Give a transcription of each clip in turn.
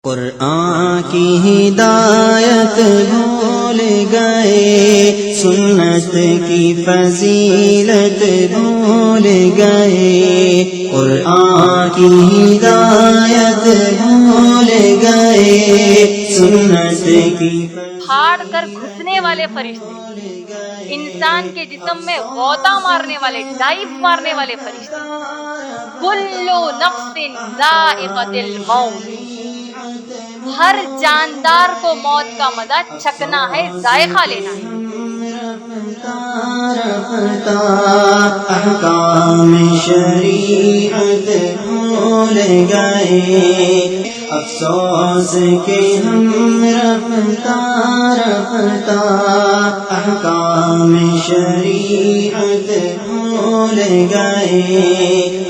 قرآن کی ہدایت بھول گئے، سنت کی فضیلت بھول گئے، قرآن کی ہدایت بھول گئے، سنت کی پھاڑ کر گھسنے والے فرشتے، انسان کے جسم میں غوطہ مارنے والے، ڈائیو مارنے والے فرشتے، کلو نفس ذائقۃ الموت، ہر جاندار کو موت کا مزہ چکھنا ہے، ذائقہ لینا ہے۔ احکام شریعت بھول گئے، افسوس کہ ہم رفتہ رفتہ احکام شریعت بھول گئے،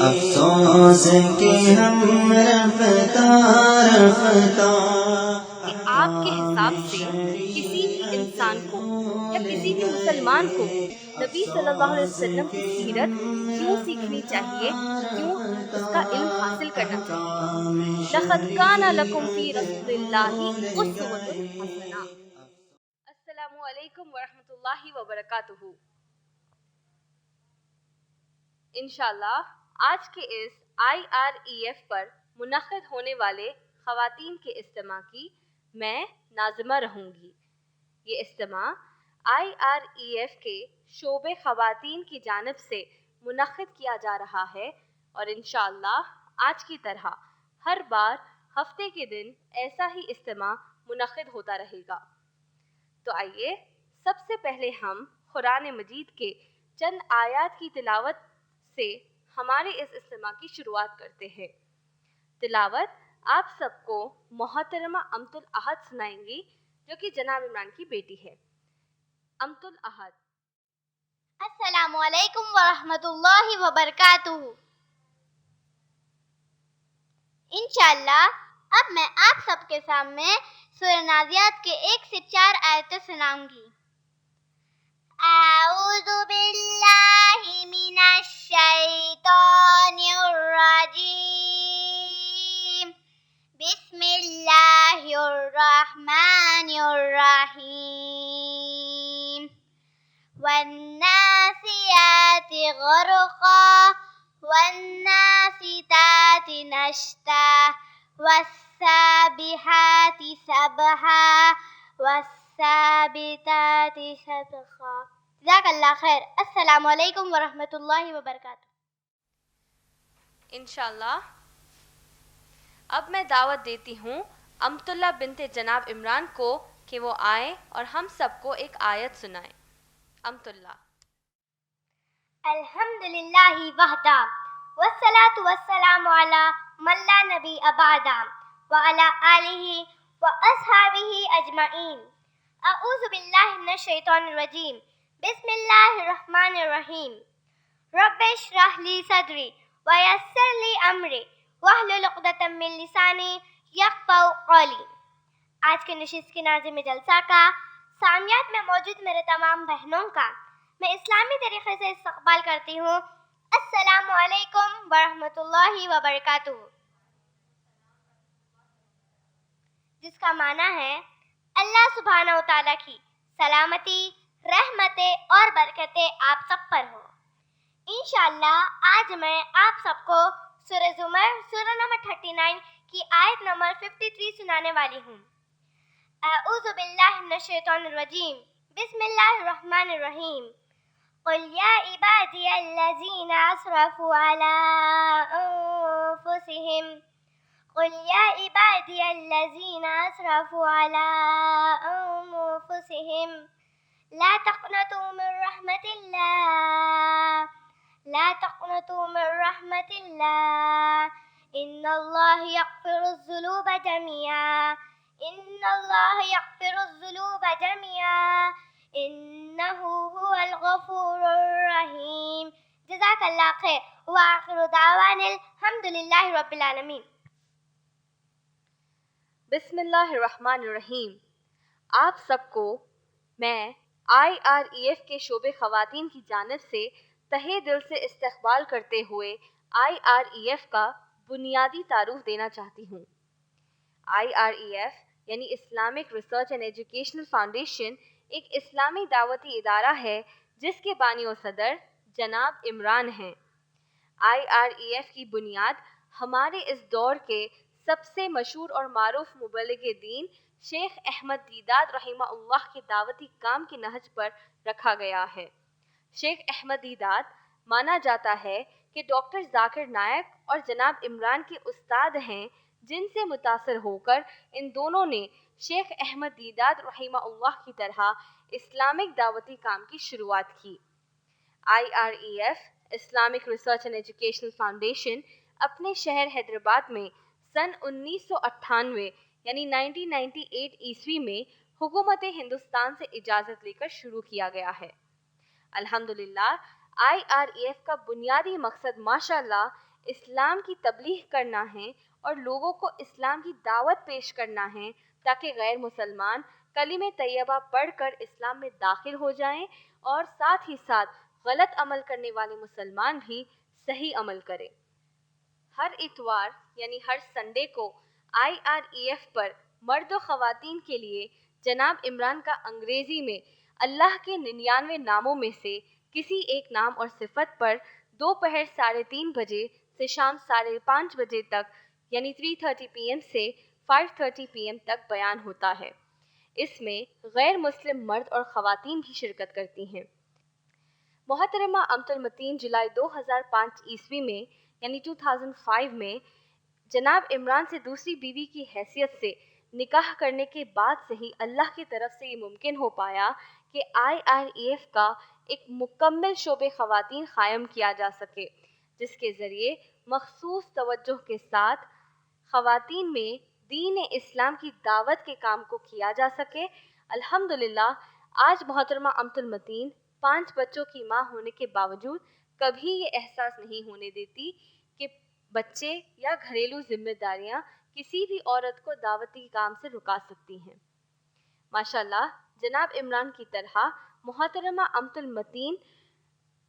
افسوس کہ ہم رفتہ رفتہ۔ کہ آپ کے حساب سے کسی بھی انسان کو یا کسی بھی مسلمان کو نبی صلی اللہ علیہ وسلم کی سیرت کیوں سیکھنی چاہیے، کیوں اس کا علم حاصل کرنا چاہیے؟ لَقَدْ كَانَ لَكُمْ فِي رَسُولِ اللَّهِ أُسْوَةٌ حَسَنَةٌ۔ السلام علیکم ورحمۃ اللہ وبرکاتہ۔ انشاءاللہ آج کے اس IREF پر منعقد ہونے والے خواتین کے اجتماع کی میں ناظمہ رہوں گی۔ یہ اجتماع IREF کے شعبے خواتین کی جانب سے منعقد کیا جا رہا ہے اور انشاءاللہ آج کی طرح ہر بار ہفتے کے دن ایسا ہی اجتماع منعقد ہوتا رہے گا۔ تو آئیے سب سے پہلے ہم قرآن مجید کے چند آیات کی تلاوت سے ہمارے اس اجتماع کی شروعات کرتے ہیں۔ تلاوت آپ سب کو محترمہ امت الاحد سنائیں گی، جو کہ جناب عمران کی بیٹی ہے۔ امت الاحد۔ السلام علیکم ورحمۃ اللہ وبرکاتہ۔ انشاءاللہ اب میں آپ سب کے سامنے سورہ نازیات کے 1 سے 4 آیتیں سناؤں گی۔ اعوذ باللہ من الشیطان الرجیم، بسم اللہ الرحمن الرحیم، والناسیات غرقا والناشطات نشطا والسابحات سبحا والسابطات سبقا۔ جزاک اللہ خیر۔ السلام علیکم ورحمۃ اللہ وبرکاتہ۔ انشاءاللہ اب میں دعوت دیتی ہوں امت اللہ بنت جناب عمران کو کہ وہ آئیں اور ہم سب کو ایک آیت سنائیں۔ امت اللہ۔ الحمدللہ وحدہ والصلاة والسلام علی من لا نبی بعدہ وعلی آلہ واصحابہ اجمعین۔ اعوذ باللہ من الشیطان الرجیم، بسم اللہ الرحمن الرحیم، رب اشرح لی صدری ویسر لی امری واحلل عقدۃ من لسانی یفقہوا قولی۔ آج کے نشست کے ناظم جلسہ کا، سامعات میں موجود میرے تمام بہنوں کا میں اسلامی طریقے سے استقبال کرتی ہوں۔ السلام علیکم ورحمۃ اللہ وبرکاتہ، جس کا معنی ہے اللہ سبحانہ و تعالیٰ کی سلامتی، رحمتیں اور برکتیں آپ سب پر ہو۔ انشاءاللہ آج میں آپ سب کو سورہ زمر سورہ نمبر 39 کی آیت نمبر 53 سنانے والی ہوں۔ اعوذ باللہ من الشیطان الرجیم، بسم اللہ الرحمن الرحیم، قل یا عبادی الذین اسرفوا علی انفسہم، قل یا عبادی الذین اسرفوا علی انفسہم لا تقنطوا من رحمت اللہ، لا تقنطوا من رحمت اللہ، ان اللہ یغفر الذنوب جميعا، ان اللہ یغفر الذنوب جميعا، انہ هو الغفور الرحیم۔ جزاک اللہ خیر، وآخر دعوانا الحمدللہ رب العالمین۔ بسم اللہ الرحمن الرحیم۔ آپ سب کو میں IREF کے شعبے خواتین کی جانب سے تہہ دل سے استقبال کرتے ہوئے IREF کا بنیادی تعارف دینا چاہتی ہوں۔ IREF یعنی Islamic research and educational foundation ایک اسلامی دعوتی ادارہ ہے جس کے بانی و صدر جناب عمران ہیں۔ IREF کی بنیاد ہمارے اس دور کے سب سے مشہور اور معروف مبلغ دین شیخ احمد دیداد رحمہ اللہ کے دعوتی کام کے نہج پر رکھا گیا ہے۔ شیخ احمد دیداد مانا جاتا ہے کہ ڈاکٹر ذاکر نائک اور جناب عمران کے استاد ہیں، جن سے متاثر ہو کر ان دونوں نے شیخ احمد دیداد رحمہ اللہ کی طرح اسلامک دعوتی کام کی شروعات کی۔ IREF Islamic research and educational foundation اپنے شہر حیدرآباد میں سن 1998 یعنی 1998 عیسوی میں حکومت ہندوستان سے اجازت لے کر شروع کیا گیا ہے۔ الحمدللہ IREF کا بنیادی مقصد ماشاءاللہ اسلام کی تبلیغ کرنا ہے اور لوگوں کو اسلام کی دعوت پیش کرنا ہے تاکہ غیر مسلمان کلمہ طیبہ پڑھ کر اسلام میں داخل ہو جائیں اور ساتھ ہی ساتھ غلط عمل کرنے والے مسلمان بھی صحیح عمل کریں۔ ہر اتوار یعنی ہر سنڈے کو IREF پر مرد و خواتین کے لیے جناب عمران کا انگریزی میں اللہ کے 99 ناموں میں سے کسی ایک نام اور صفت پر دوپہر 3:30 بجے سے شام 5:30 بجے تک یعنی 3:30 PM سے 5:30 PM تک بیان ہوتا ہے۔ اس میں غیر مسلم مرد اور خواتین بھی شرکت کرتی ہیں۔ محترمہ امت المتین جولائی 2005 عیسوی میں یعنی 2005 میں جناب عمران سے دوسری بیوی کی حیثیت سے نکاح کرنے کے بعد سے ہی اللہ کی طرف سے یہ ممکن ہو پایا کہ IREF کا ایک مکمل شعبہ خواتین قائم کیا جا سکے، جس کے ذریعے مخصوص توجہ کے ساتھ خواتین میں دین اسلام کی دعوت کے کام کو کیا جا سکے۔ الحمدللہ آج محترمہ امت المتین 5 بچوں کی ماں ہونے کے باوجود کبھی یہ احساس نہیں ہونے دیتی کہ بچے یا گھریلو ذمہ داریاں کسی بھی عورت کو دعوتی کام سے رکا سکتی ہیں۔ ماشاءاللہ جناب عمران کی طرح محترمہ امت المتین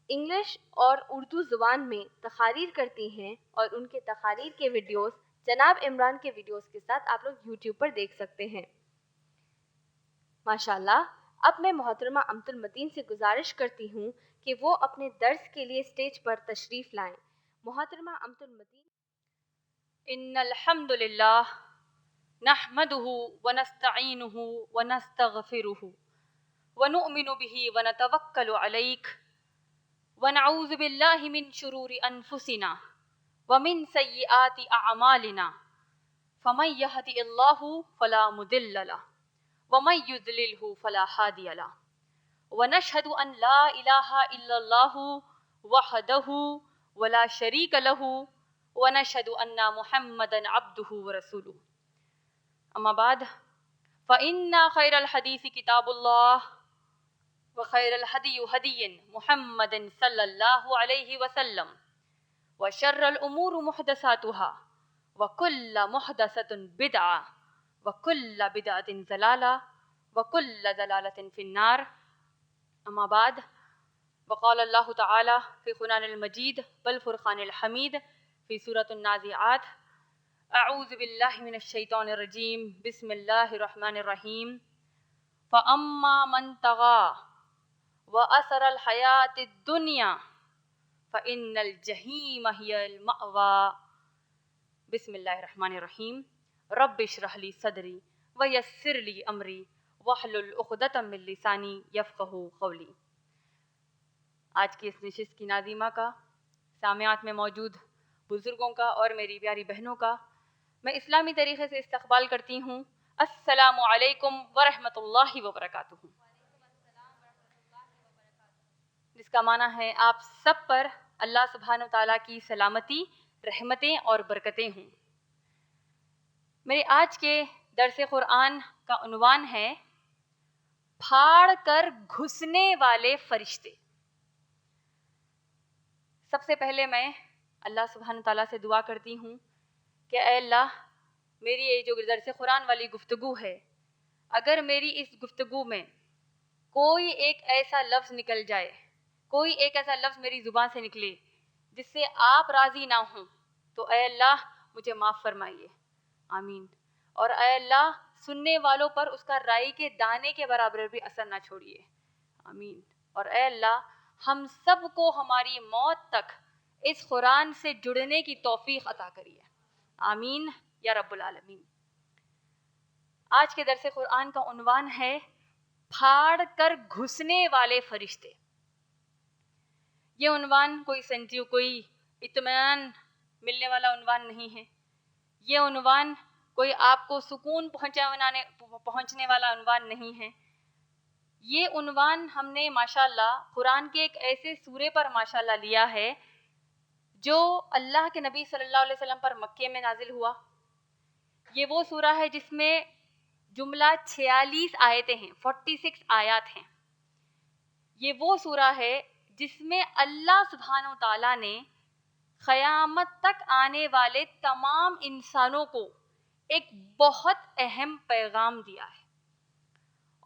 انگلش اور اردو زبان میں تقاریر کرتی ہیں اور ان کے تقاریر کے ویڈیوز جناب عمران کے ویڈیوز کے ساتھ آپ لوگ یوٹیوب پر دیکھ سکتے ہیں۔ ماشاءاللہ اب میں محترمہ امت المتین سے گزارش کرتی ہوں کہ وہ اپنے درس کے لیے اسٹیج پر تشریف لائیں۔ محترمہ امت المتین۔ ان الحمد للہ نحمده ونستعینه ونستغفره ونؤمن به ونتوکل علیہ ونعوذ باللہ من شرور انفسنا ومن سیئات اعمالنا فمن یهد اللہ فلا مضل له ومن یضللہ فلا ہادی له ونشهد ان لا الہ الا اللہ وحدہ ولا شریک له ونشهد ان محمدا عبده ورسوله اما بعد فإن خير الحديث كتاب الله وخير الهدي هدي محمد صلى الله عليه وسلم وشر الأمور محدثاتها وكل محدثة بدعة وكل بدعة ضلالة وكل ضلالة في النار اما بعد وقال الله تعالى في القرآن المجيد والفرقان الحميد في سورة النازعات اعوذ باللہ من الشیطان الرجیم بسم اللہ الرحمن الرحیم فاما من طغى وآثر الحیاة الدنیا فإن الجحیم ہی المأوى بسم اللہ الرحمن الرحیم رب اشرح لی صدری ویسر لی امری واحلل عقدۃ من لسانی یفقہوا قولی۔ آج کی اس نشست کی ناظمہ کا، سامعات میں موجود بزرگوں کا اور میری پیاری بہنوں کا میں اسلامی طریقے سے استقبال کرتی ہوں۔ السلام علیکم ورحمۃ اللہ وبرکاتہ، جس کا معنی ہے آپ سب پر اللہ سبحانہ وتعالیٰ کی سلامتی، رحمتیں اور برکتیں ہوں۔ میرے آج کے درس قرآن کا عنوان ہے پھاڑ کر گھسنے والے فرشتے۔ سب سے پہلے میں اللہ سبحانہ وتعالیٰ سے دعا کرتی ہوں کہ اے اللہ، میری یہ جو درس قرآن والی گفتگو ہے، اگر میری اس گفتگو میں کوئی ایک ایسا لفظ نکل جائے، کوئی ایک ایسا لفظ میری زبان سے نکلے جس سے آپ راضی نہ ہوں، تو اے اللہ مجھے معاف فرمائیے، آمین۔ اور اے اللہ سننے والوں پر اس کا رائی کے دانے کے برابر بھی اثر نہ چھوڑیے، آمین۔ اور اے اللہ ہم سب کو ہماری موت تک اس قرآن سے جڑنے کی توفیق عطا کریے، آمین یا رب العالمین۔ آج کے درس قرآن کا عنوان ہے پھاڑ کر گھسنے والے فرشتے۔ یہ عنوان کوئی اطمینان ملنے والا عنوان نہیں ہے، یہ عنوان کوئی آپ کو سکون پہنچنے والا عنوان نہیں ہے۔ یہ عنوان ہم نے ماشاءاللہ قرآن کے ایک ایسے سورے پر ماشاءاللہ لیا ہے جو اللہ کے نبی صلی اللہ علیہ وسلم پر مکے میں نازل ہوا۔ یہ وہ سورہ ہے جس میں جملہ 46 آیتیں ہیں، 46 آیات ہیں۔ یہ وہ سورہ ہے جس میں اللہ سبحانہ و تعالیٰ نے قیامت تک آنے والے تمام انسانوں کو ایک بہت اہم پیغام دیا ہے،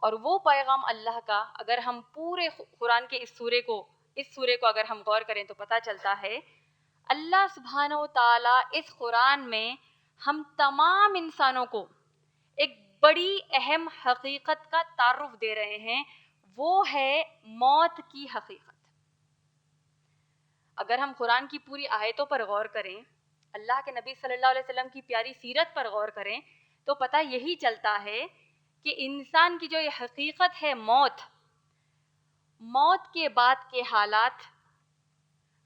اور وہ پیغام اللہ کا اگر ہم پورے قرآن کے اس سورے کو اگر ہم غور کریں تو پتہ چلتا ہے اللہ سبحانہ و تعالیٰ اس قرآن میں ہم تمام انسانوں کو ایک بڑی اہم حقیقت کا تعارف دے رہے ہیں، وہ ہے موت کی حقیقت۔ اگر ہم قرآن کی پوری آیتوں پر غور کریں، اللہ کے نبی صلی اللہ علیہ وسلم کی پیاری سیرت پر غور کریں تو پتہ یہی چلتا ہے کہ انسان کی جو یہ حقیقت ہے موت کے بعد کے حالات،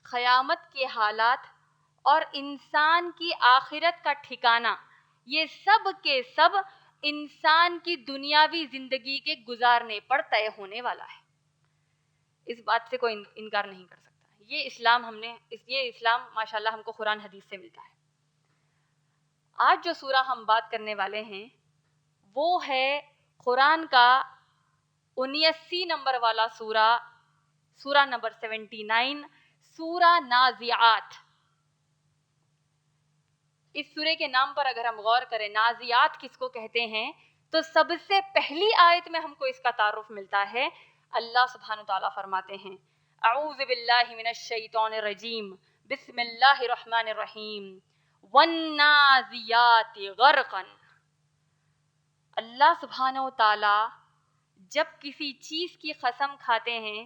قیامت کے حالات اور انسان کی آخرت کا ٹھکانہ، یہ سب کے سب انسان کی دنیاوی زندگی کے گزارنے پر طے ہونے والا ہے۔ اس بات سے کوئی انکار نہیں کر سکتا۔ یہ اسلام ماشاءاللہ ہم کو قرآن حدیث سے ملتا ہے۔ آج جو سورہ ہم بات کرنے والے ہیں وہ ہے قرآن کا 79 نمبر والا سورہ نمبر 79، سورہ نازعات۔ اس سورے کے نام پر اگر ہم غور کریں نازعات کس کو کہتے ہیں تو سب سے پہلی آیت میں ہم کو اس کا تعارف ملتا ہے۔ اللہ سبحانہ تعالیٰ فرماتے ہیں اعوذ باللہ من الشیطان الرجیم بسم اللہ الرحمن الرحیم والنازعات غرقا۔ اللہ سبحانہ تعالیٰ جب کسی چیز کی قسم کھاتے ہیں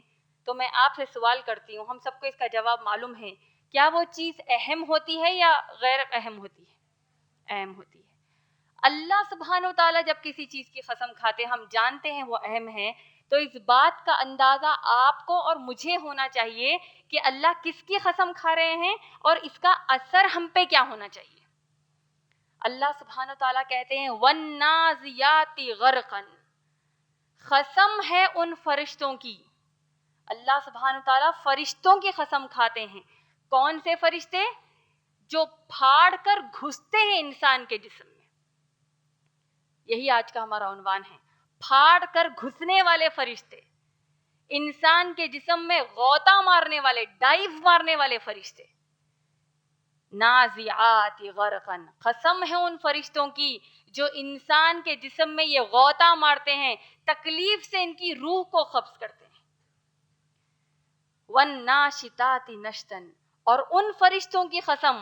تو میں آپ سے سوال کرتی ہوں، ہم سب کو اس کا جواب معلوم ہے، کیا وہ چیز اہم ہوتی ہے یا غیر اہم ہوتی ہے؟ اہم ہوتی ہے۔ اللہ سبحانہ تعالیٰ جب کسی چیز کی قسم کھاتے ہم جانتے ہیں وہ اہم ہے، تو اس بات کا اندازہ آپ کو اور مجھے ہونا چاہیے کہ اللہ کس کی قسم کھا رہے ہیں اور اس کا اثر ہم پہ کیا ہونا چاہیے۔ اللہ سبحانہ تعالیٰ کہتے ہیں وَالنَّازِعَاتِ غَرْقًا، قسم ہے ان فرشتوں کی۔ اللہ سبحانہ تعالیٰ فرشتوں کی قسم کھاتے ہیں۔ کون سے فرشتے؟ جو پھاڑ کر گھستے ہیں انسان کے جسم میں۔ یہی آج کا ہمارا عنوان ہے، پھاڑ کر گھسنے والے فرشتے، انسان کے جسم میں غوطہ مارنے والے، ڈائیو مارنے والے فرشتے۔ نازعات غرقا، قسم ہے ان فرشتوں کی جو انسان کے جسم میں یہ غوطہ مارتے ہیں، تکلیف سے ان کی روح کو قبض کرتے ہیں۔ والناشطات نشطا، اور ان فرشتوں کی قسم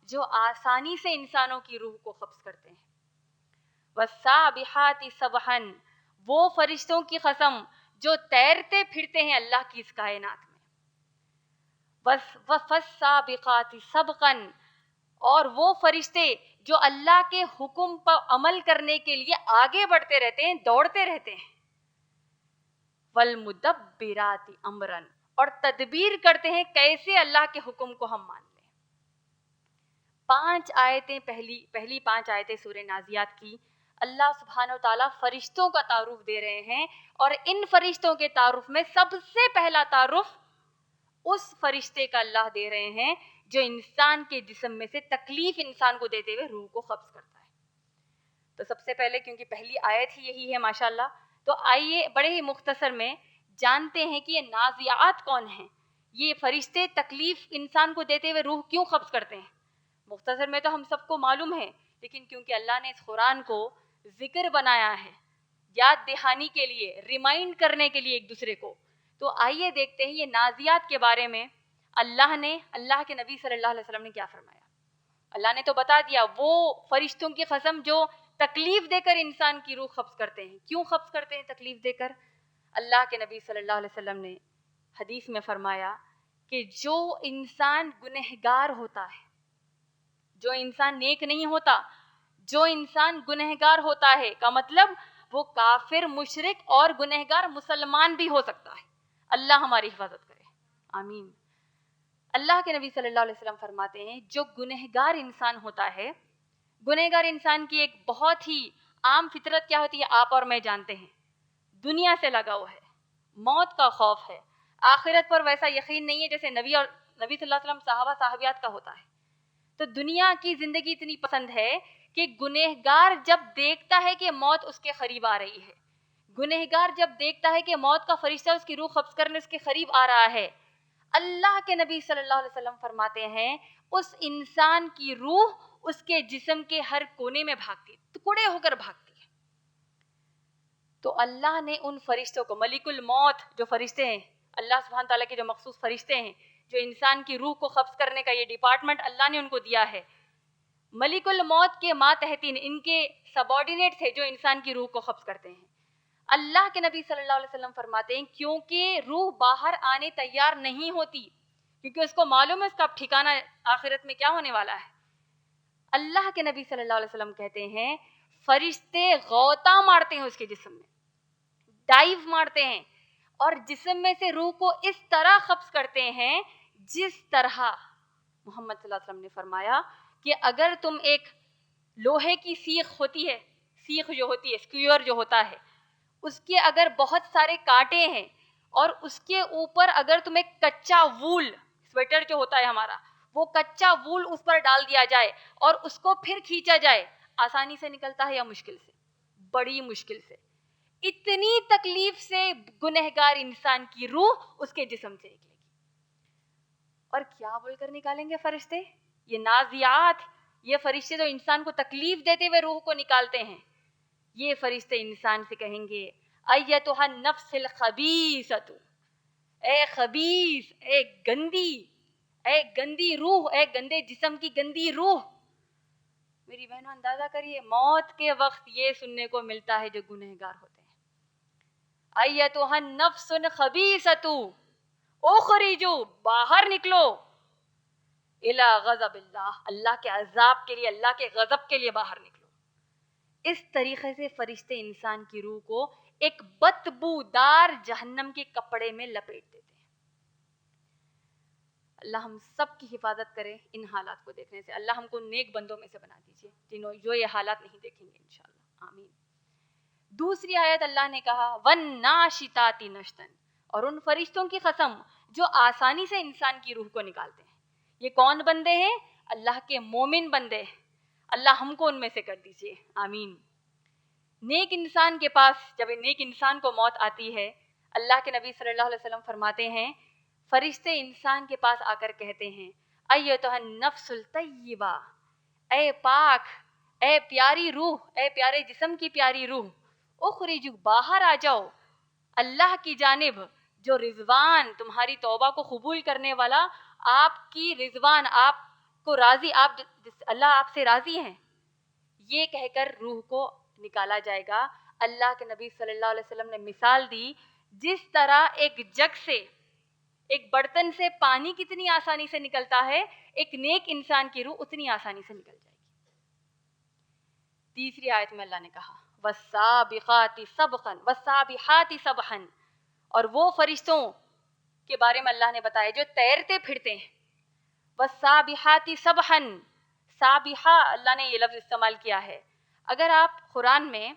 جو آسانی سے انسانوں کی روح کو قبض کرتے ہیں۔ والسابحات سبحا، وہ فرشتوں کی قسم جو تیرتے پھرتے ہیں اللہ کی اس کائنات میں۔ فالسابقات سبقا، اور وہ فرشتے جو اللہ کے حکم پر عمل کرنے کے لیے آگے بڑھتے رہتے ہیں، دوڑتے رہتے ہیں۔ والمدبرات امرا، اور تدبیر کرتے ہیں کیسے اللہ کے حکم کو ہم مان لیں۔ 5 آیتیں پہلی 5 آیتیں سورہ نازعات کی اللہ سبحانہ و تعالیٰ فرشتوں کا تعارف دے رہے ہیں، اور ان فرشتوں کے تعارف میں سب سے پہلا تعارف اس فرشتے کا اللہ دے رہے ہیں جو انسان کے جسم میں سے تکلیف انسان کو دیتے ہوئے روح کو قبض کرتا ہے۔ تو سب سے پہلے کیونکہ پہلی آیت ہی یہی ہے ماشاءاللہ، تو آئیے بڑے ہی مختصر میں جانتے ہیں کہ یہ نازعات کون ہیں، یہ فرشتے تکلیف انسان کو دیتے ہوئے روح کیوں قبض کرتے ہیں۔ مختصر میں تو ہم سب کو معلوم ہے، لیکن کیونکہ اللہ نے اس قرآن کو ذکر بنایا ہے یاد دہانی کے لیے، ریمائنڈ کرنے کے لیے ایک دوسرے کو، تو آئیے دیکھتے ہیں یہ نازعات کے بارے میں اللہ کے نبی صلی اللہ علیہ وسلم نے کیا فرمایا۔ اللہ نے تو بتا دیا وہ فرشتوں کی قسم جو تکلیف دے کر انسان کی روح قبض کرتے ہیں. کیوں قبض کرتے ہیں تکلیف دے کر؟ اللہ کے نبی صلی اللہ علیہ وسلم نے حدیث میں فرمایا کہ جو انسان گنہگار ہوتا ہے، جو انسان نیک نہیں ہوتا، جو انسان گنہگار ہوتا ہے کا مطلب وہ کافر، مشرک اور گنہگار مسلمان بھی ہو سکتا ہے. اللہ ہماری حفاظت کرے، آمین. اللہ کے نبی صلی اللہ علیہ وسلم فرماتے ہیں جو گنہگار انسان ہوتا ہے، گنہگار انسان کی ایک بہت ہی عام فطرت کیا ہوتی ہے آپ اور میں جانتے ہیں، دنیا سے لگاؤ ہے، موت کا خوف ہے، آخرت پر ویسا یقین نہیں ہے جیسے نبی صلی اللہ علیہ وسلم صحابہ صحابیات کا ہوتا ہے. تو دنیا کی زندگی اتنی پسند ہے کہ گنہگار جب دیکھتا ہے کہ موت اس کے قریب آ رہی ہے، گنہگار جب دیکھتا ہے کہ موت کا فرشتہ اس کی روح قبض کرنے اس کے قریب آ رہا ہے، اللہ کے نبی صلی اللہ علیہ وسلم فرماتے ہیں اس انسان کی روح اس کے جسم کے ہر کونے میں بھاگتی ہے، ٹکڑے ہو کر بھاگتی ہے. تو اللہ نے ان فرشتوں کو، ملک الموت جو فرشتے ہیں، اللہ سبحانہ تعالیٰ کے جو مخصوص فرشتے ہیں جو انسان کی روح کو قبض کرنے کا یہ ڈپارٹمنٹ اللہ نے ان کو دیا ہے، ملک الموت کے ماتحتین ان کے سبارڈینیٹس ہیں جو انسان کی روح کو قبض کرتے ہیں. اللہ کے نبی صلی اللہ علیہ وسلم فرماتے ہیں کیونکہ روح باہر آنے تیار نہیں ہوتی، کیونکہ اس کو معلوم ہے اس کا ٹھکانہ آخرت میں کیا ہونے والا ہے. اللہ کے نبی صلی اللہ علیہ وسلم کہتے ہیں فرشتے غوطہ مارتے ہیں اس کے جسم میں، ڈائیو مارتے ہیں اور جسم میں سے روح کو اس طرح قبض کرتے ہیں جس طرح محمد صلی اللہ علیہ وسلم نے فرمایا کہ اگر تم ایک لوہے کی سیخ ہوتی ہے، سیخ جو ہوتی ہے، سکیور جو ہوتا ہے، اس کے اگر بہت سارے کانٹے ہیں اور اس کے اوپر اگر تم ایک کچا وول، سویٹر جو ہوتا ہے ہمارا، وہ کچا وول اس پر ڈال دیا جائے اور اس کو پھر کھینچا جائے، آسانی سے نکلتا ہے یا مشکل سے؟ بڑی مشکل سے. اتنی تکلیف سے گنہگار انسان کی روح اس کے جسم سے نکلے گی. اور کیا بول کر نکالیں گے فرشتے؟ یہ نازیات، یہ فرشتے جو انسان کو تکلیف دیتے ہوئے روح کو نکالتے ہیں، یہ فرشتے انسان سے کہیں گے ایتھا النفس الخبیثۃ، اے خبیث، اے گندی روح، اے گندے جسم کی گندی روح. میری بہنوں اندازہ کریے موت کے وقت یہ سننے کو ملتا ہے جو گنہگار ہوتے ہیں. ایتھا النفس الخبیثۃ اخرجوا، باہر نکلو، الی غضب اللہ، اللہ کے عذاب کے لیے، اللہ کے غضب کے لیے باہر نکلو. اس طریقے سے فرشتے انسان کی روح کو ایک بدبودار جہنم کے کپڑے میں لپیٹ دیتے ہیں. اللہ ہم سب کی حفاظت کرے ان حالات کو دیکھنے سے. اللہ ہم کو نیک بندوں میں سے بنا دیجیے جو یہ حالات نہیں دیکھیں گے انشاءاللہ، آمین. دوسری آیت اللہ نے کہا وَالنَّاشِطَاتِ نَشْطًا، اور ان فرشتوں کی قسم جو آسانی سے انسان کی روح کو نکالتے ہیں. یہ کون بندے ہیں؟ اللہ کے مومن بندے ہیں. اللہ ہم کو ان میں سے کر دیجیے، آمین. نیک انسان کے پاس جب نیک انسان کو موت آتی ہے، اللہ کے نبی صلی اللہ علیہ وسلم فرماتے ہیں فرشتے انسان کے پاس آ کر کہتے ہیں ایتھا النفس الطیبہ، اے پاک، اے پیاری روح، اے پیارے جسم کی پیاری روح، اخرجوا، باہر آ جاؤ، اللہ کی جانب جو رضوان، تمہاری توبہ کو قبول کرنے والا، آپ کی رضوان، آپ کو راضی، اللہ آپ سے راضی ہیں. یہ کہہ کر روح کو نکالا جائے گا. اللہ کے نبی صلی اللہ علیہ وسلم نے مثال دی جس طرح ایک جگ سے، ایک برتن سے پانی کتنی آسانی سے نکلتا ہے، ایک نیک انسان کی روح اتنی آسانی سے نکل جائے گی. تیسری آیت میں اللہ نے کہا وَالسَّابِقَاتِ سَبْقًا وَالسَّابِحَاتِ سَبْحًا، اور وہ فرشتوں کے بارے میں اللہ نے بتایا جو تیرتے پھرتے ہیں. وَالسَّابِحَاتِ سَبْحًا، سابحہ اللہ نے یہ لفظ استعمال کیا ہے. اگر آپ قرآن میں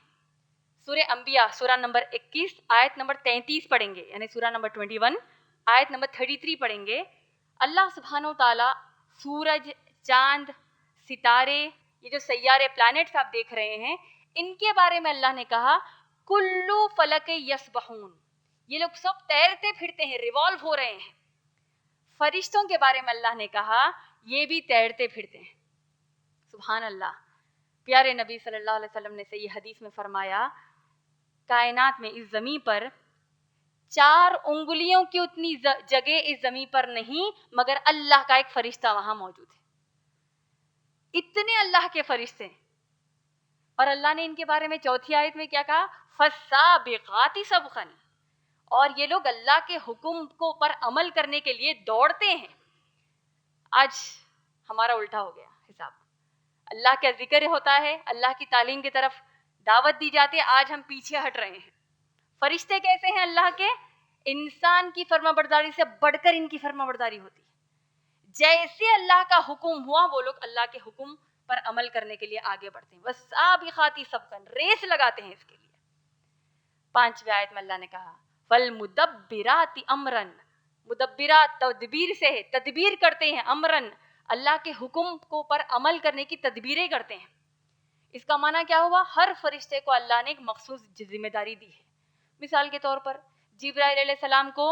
سورہ انبیاء سورہ نمبر 21 آیت نمبر 33 پڑھیں گے، یعنی سورہ نمبر 21 آیت نمبر 33 پڑھیں گے، اللہ سبحانہ و تعالیٰ سورج، چاند، ستارے، یہ جو سیارے پلانٹس آپ دیکھ رہے ہیں، ان کے بارے میں اللہ نے کہا کلو فلک یسبحون، یہ لوگ سب تیرتے پھرتے ہیں، ریوالو ہو رہے ہیں. فرشتوں کے بارے میں اللہ نے کہا یہ بھی تیرتے پھرتے ہیں. سبحان اللہ. پیارے نبی صلی اللہ علیہ وسلم نے صحیح حدیث میں فرمایا کائنات میں، اس زمین پر 4 انگلیوں کی اتنی جگہ اس زمین پر نہیں مگر اللہ کا ایک فرشتہ وہاں موجود ہے. اتنے اللہ کے فرشتے ہیں. اور اللہ نے ان کے بارے میں چوتھی آیت میں کیا کہا؟ فَالسَّابِقَاتِ سَبْقًا، اور یہ لوگ اللہ کے حکم کو پر عمل کرنے کے لیے دوڑتے ہیں۔ آج ہمارا الٹا ہو گیا حساب، اللہ کا ذکر ہوتا ہے، اللہ کی تعلیم کی طرف دعوت دی جاتی ہے، آج ہم پیچھے ہٹ رہے ہیں۔ فرشتے کیسے ہیں اللہ کے؟ انسان کی فرما برداری سے بڑھ کر ان کی فرما برداری ہوتی ہے۔ جیسے اللہ کا حکم ہوا وہ لوگ اللہ کے حکم پر عمل کرنے کے لیے آگے بڑھتے ہیں، وَالسَّابِقَاتِ سَبْقًا، ریس لگاتے ہیں اس کے لیے۔ 5ویں آیت میں اللہ نے کہا فَالْمُدَبِّرَاتِ أَمْرًا، مدبرات تدبیر سے ہے، تدبیر کرتے ہیں، امرن اللہ کے حکم کو پر عمل کرنے کی تدبیریں کرتے ہیں۔ اس کا معنی کیا ہوا؟ ہر فرشتے کو اللہ نے ایک مخصوص ذمہ داری دی ہے۔ مثال کے طور پر جبرائیل علیہ السلام کو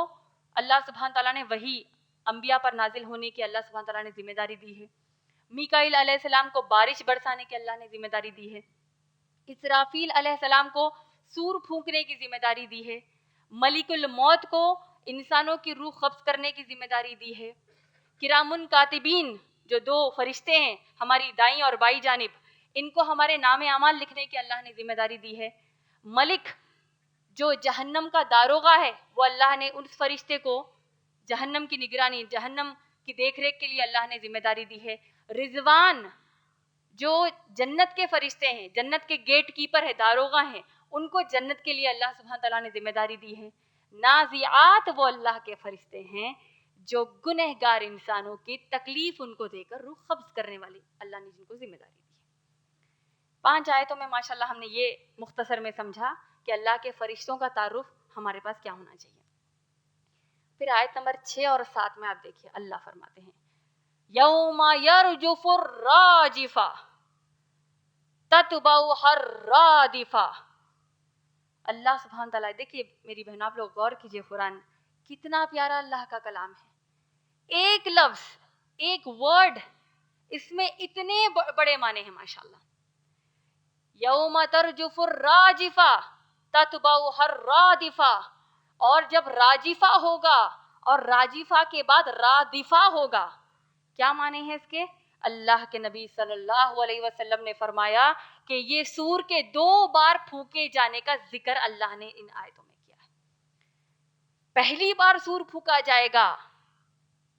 اللہ سبحانہ تعالیٰ نے وحی انبیاء پر نازل ہونے کی اللہ سبحانہ تعالیٰ نے ذمہ داری دی ہے۔ میکائیل علیہ السلام کو بارش برسانے کی اللہ نے ذمہ داری دی ہے۔ اسرافیل علیہ السلام کو سور پھونکنے کی ذمہ داری دی ہے۔ ملک الموت کو انسانوں کی روح قبض کرنے کی ذمہ داری دی ہے۔ کرامن کاتبین جو 2 فرشتے ہیں ہماری دائیں اور بائیں جانب، ان کو ہمارے نام اعمال لکھنے کی اللہ نے ذمہ داری دی ہے۔ ملک جو جہنم کا داروغہ ہے، وہ اللہ نے اس فرشتے کو جہنم کی نگرانی، جہنم کی دیکھ ریکھ کے لیے اللہ نے ذمہ داری دی ہے۔ رضوان جو جنت کے فرشتے ہیں، جنت کے گیٹ کیپر ہے، داروغہ ہیں، ان کو جنت کے لیے اللہ سبحانہ تعالیٰ نے ذمہ داری دی ہے۔ نازعات وہ اللہ کے فرشتے ہیں جو گنہگار انسانوں کی تکلیف ان کو دے کر روح قبض کرنے والی اللہ نے جن کو ذمہ داری دی ہے۔ 5 آیتوں میں ماشاءاللہ ہم نے یہ مختصر میں سمجھا کہ اللہ کے فرشتوں کا تعارف ہمارے پاس کیا ہونا چاہیے۔ پھر آیت نمبر 6 اور 7 میں آپ دیکھیے اللہ فرماتے ہیں یوم یرجف الراجفہ تتبعها الرادفہ۔ اللہ سبحانہ تعالیٰ، دیکھیے میری بہن آپ لوگ غور کیجئے، قرآن کتنا پیارا اللہ کا کلام ہے۔ ایک لفظ، ایک ورڈ، اس میں اتنے بڑے معنی ہیں ماشاءاللہ۔ یوم ترجف الراجفہ تتبعها الرادفہ، اور جب راجفہ ہوگا اور راجفہ کے بعد رادفہ ہوگا، کیا معنی ہے اس کے؟ اللہ کے نبی صلی اللہ علیہ وسلم نے فرمایا کہ یہ سور کے 2 بار پھونکے جانے کا ذکر اللہ نے ان آیتوں میں کیا ہے۔ پہلی بار سور پھونکا جائے گا،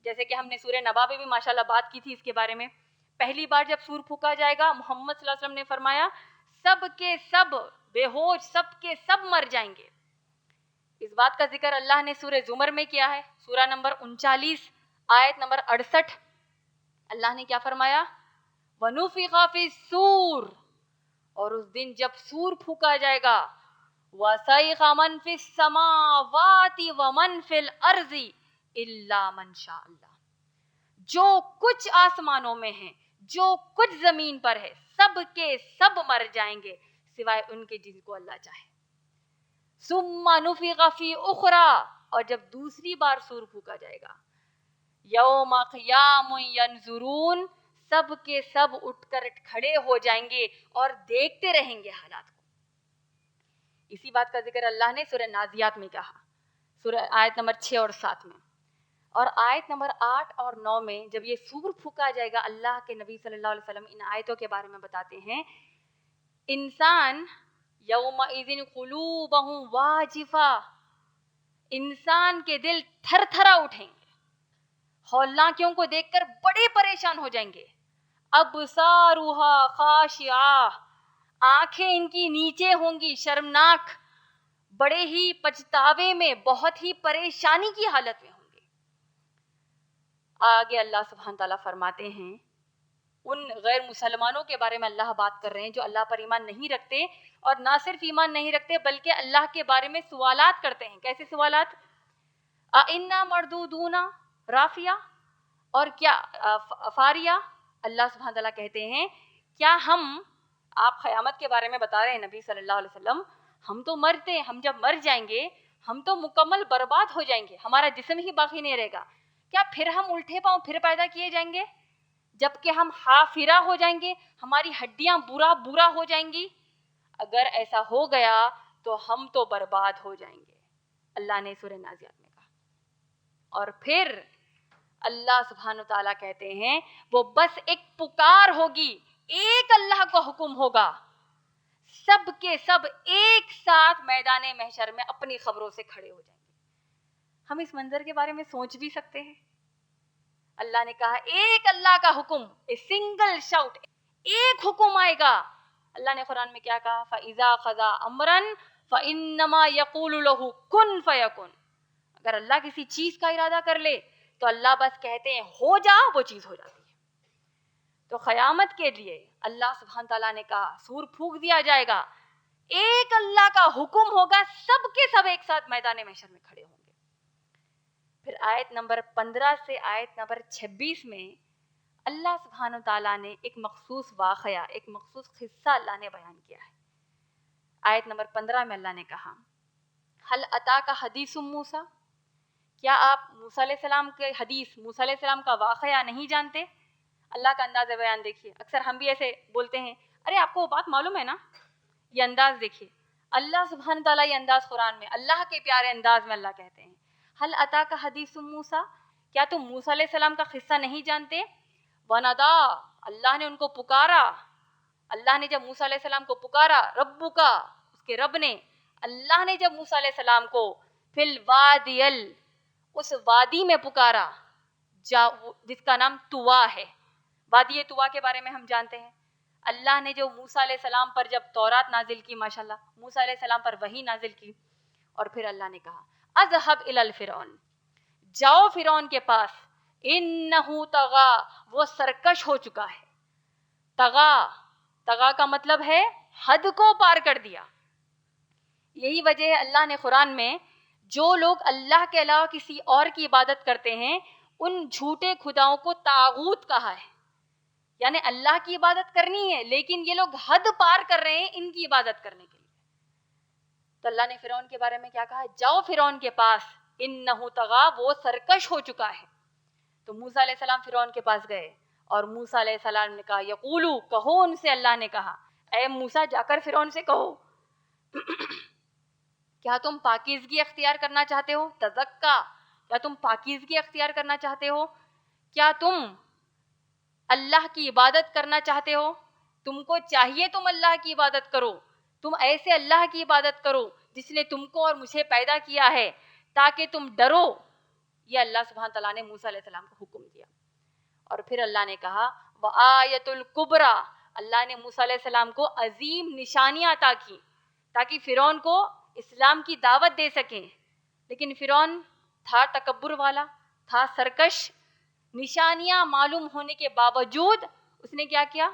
جیسے کہ ہم نے سورہ نبا میں بھی ماشاءاللہ بات کی تھی اس کے بارے میں۔ پہلی بار جب سور پھونکا جائے گا، محمد صلی اللہ علیہ وسلم نے فرمایا سب کے سب بے ہوش، سب کے سب مر جائیں گے۔ اس بات کا ذکر اللہ نے سورہ زمر میں کیا ہے، سورہ نمبر 39 آیت نمبر 68۔ اللہ نے کیا فرمایا؟ وَنُفِخَ فِي الصُّورِ، اور اس دن جب سور پھونکا جائے گا، وَصَيْخَ مَن فِي السَّمَاوَاتِ وَمَن فِي الْأَرْضِ إِلَّا مَن شَاءَ اللَّهُ، جو کچھ آسمانوں میں ہیں، جو کچھ زمین پر ہے، سب کے سب مر جائیں گے سوائے ان کے جن کو اللہ چاہے۔ ثُمَّ نُفِخَ فِي أُخْرَى، اور جب دوسری بار سور پھونکا جائے گا، یوم قیام ینظرون، سب کے سب اٹھ کر کھڑے ہو جائیں گے اور دیکھتے رہیں گے حالات کو۔ اسی بات کا ذکر اللہ نے سورہ نازیات میں کہا، سورہ آیت نمبر 6 اور 7 میں۔ اور آیت نمبر 8 اور 9 میں جب یہ سور پھونکا جائے گا، اللہ کے نبی صلی اللہ علیہ وسلم ان آیتوں کے بارے میں بتاتے ہیں انسان یومئذ قلوبہم واجفہ، انسان کے دل تھر تھرا اٹھیں گے، ہولناکیوں کو دیکھ کر بڑے پریشان ہو جائیں گے۔ ابصارھا خاشعہ، آنکھیں ان کی نیچے ہوں گی، شرمناک، بڑے ہی پچھتاوے میں، بہت ہی پریشانی کی حالت میں ہوں گے۔ آگے اللہ سبحانہ تعالیٰ فرماتے ہیں ان غیر مسلمانوں کے بارے میں اللہ بات کر رہے ہیں جو اللہ پر ایمان نہیں رکھتے، اور نہ صرف ایمان نہیں رکھتے بلکہ اللہ کے بارے میں سوالات کرتے ہیں۔ کیسے سوالات؟ اِنَّا مَرْدُودُونَ رافیہ، اور کیا فاریہ؟ اللہ سبحانہ تعالیٰ کہتے ہیں کیا آپ قیامت کے بارے میں بتا رہے ہیں نبی صلی اللہ علیہ وسلم، ہم تو مرتے ہیں، ہم جب مر جائیں گے ہم تو مکمل برباد ہو جائیں گے، ہمارا جسم ہی باقی نہیں رہے گا، کیا پھر ہم الٹے پاؤں پھر پیدا کیے جائیں گے؟ جبکہ ہم حافرہ ہو جائیں گے، ہماری ہڈیاں بورا ہو جائیں گی؟ اگر ایسا ہو گیا تو ہم تو برباد ہو جائیں گے، اللہ نے سورہ نازیات میں کہا۔ اور پھر اللہ سبحانہ تعالیٰ کہتے ہیں وہ بس ایک پکار ہوگی، ایک اللہ کا حکم ہوگا، سب کے سب ایک ساتھ میدان محشر میں اپنی خبروں سے کھڑے ہو جائیں گے. ہم اس منظر کے بارے میں سوچ بھی سکتے ہیں؟ اللہ نے کہا ایک اللہ کا حکم، اے سنگل شاؤٹ، ایک حکم آئے گا. اللہ نے قرآن میں کیا کہا؟ فَإِذَا قَضَىٰ أَمْرًا فَإِنَّمَا يَقُولُ لَهُ كُن فَيَكُن. اگر اللہ کسی چیز کا ارادہ کر لے تو اللہ بس کہتے ہیں ہو جا، وہ چیز ہو جاتی ہے. تو قیامت کے لیے اللہ سبحانہ تعالیٰ نے کہا سور پھونک دیا جائے گا، ایک اللہ کا حکم ہوگا، سب کے سب ایک ساتھ میدان محشر میں کھڑے ہوں گے. پھر آیت نمبر 15 سے آیت نمبر 26 میں اللہ سبحانہ تعالیٰ نے ایک مخصوص واقعہ، ایک مخصوص قصہ اللہ نے بیان کیا ہے. آیت نمبر 15 میں اللہ نے کہا حل اتاک حدیث موسیٰ، کیا آپ موسیٰ علیہ السلام کے حدیث، موسیٰ علیہ السلام کا واقعہ نہیں جانتے؟ اللہ کا انداز بیان دیکھیے. اکثر ہم بھی ایسے بولتے ہیں ارے آپ کو وہ بات معلوم ہے نا. یہ انداز دیکھیے، اللہ سبحانہ تعالیٰ یہ انداز قرآن میں اللہ کے پیارے انداز میں اللہ کہتے ہیں حل اتاک حدیث موسیٰ، کیا تم موسیٰ علیہ السلام کا قصہ نہیں جانتے؟ وندا، اللہ نے ان کو پکارا. اللہ نے جب موسیٰ علیہ السلام کو پکارا، ربو کا، اس کے رب نے، اللہ نے جب موسیٰ علیہ السلام کو فی الوادی اس وادی میں پکارا جس کا نام طوا ہے. وادی طوا کے بارے میں ہم جانتے ہیں. اللہ نے جو موسیٰ علیہ السلام پر جب تورات نازل کی، ماشاءاللہ موسیٰ علیہ السلام پر وحی نازل کی، اور پھر اللہ نے کہا اذهب الی الفرعون، جاؤ فرعون کے پاس، انہ طغا، وہ سرکش ہو چکا ہے. طغا کا مطلب ہے حد کو پار کر دیا. یہی وجہ ہے اللہ نے قرآن میں جو لوگ اللہ کے علاوہ کسی اور کی عبادت کرتے ہیں ان جھوٹے خداؤں کو طاغوت کہا ہے. یعنی اللہ کی عبادت کرنی ہے لیکن یہ لوگ حد پار کر رہے ہیں ان کی عبادت کرنے کے لیے. تو اللہ نے فرعون کے بارے میں کیا کہا؟ جاؤ فرعون کے پاس، انہ طغا، وہ سرکش ہو چکا ہے. تو موسیٰ علیہ السلام فرعون کے پاس گئے اور موسیٰ علیہ السلام نے کہا یقولو، کہو ان سے. اللہ نے کہا اے موسیٰ جا کر فرعون سے کہو کیا تم پاکیزگی اختیار کرنا چاہتے ہو؟ تزکا، کیا تم پاکیزگی اختیار کرنا چاہتے ہو؟ کیا تم اللہ کی عبادت کرنا چاہتے ہو؟ تم کو چاہیے تم اللہ کی عبادت کرو، تم ایسے اللہ کی عبادت کرو جس نے تم کو اور مجھے پیدا کیا ہے تاکہ تم ڈرو. یہ اللہ سبحانہ تعالیٰ نے موسیٰ علیہ السلام کو حکم دیا. اور پھر اللہ نے کہا وآیۃ الکبریٰ، اللہ نے موسیٰ علیہ السلام کو عظیم نشانیاں عطا کی تاکہ فرعون کو اسلام کی دعوت دے سکیں. لیکن فرعون تھا تکبر والا، تھا سرکش. نشانیاں معلوم ہونے کے باوجود اس نے کیا کیا؟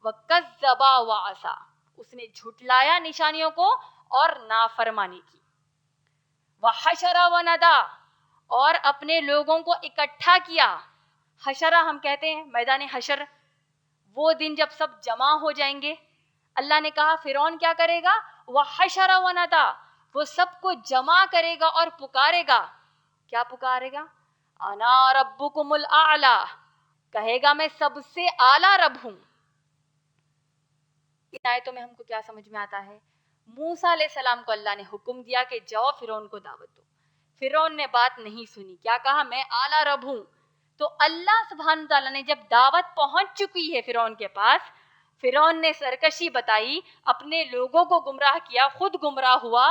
وَكَذَّبَ وَعَصَىٰ، اس نے جھٹلایا نشانیوں کو اور نافرمانی کی. وَحَشَرَ وَنَدَىٰ، اور اپنے لوگوں کو اکٹھا کیا. حشرہ ہم کہتے ہیں میدان حشر، وہ دن جب سب جمع ہو جائیں گے. اللہ نے کہا فرعون کیا کرے گا؟ وَحَشَرَ وَنَدَىٰ، وہ سب کو جمع کرے گا اور پکارے گا. کیا پکارے گا؟ انا ربکم الاعلی، کہے گا میں سب سے اعلیٰ رب ہوں. ان آیتوں میں ہم کو کیا سمجھ میں آتا ہے؟ موسیٰ علیہ السلام کو اللہ نے حکم دیا کہ جاؤ فرعون کو دعوت دو. فرعون نے بات نہیں سنی. کیا کہا؟ میں اعلیٰ رب ہوں. تو اللہ سبحانہ تعالیٰ نے جب دعوت پہنچ چکی ہے فرعون کے پاس، فرعون نے سرکشی بتائی، اپنے لوگوں کو گمراہ کیا، خود گمراہ ہوا.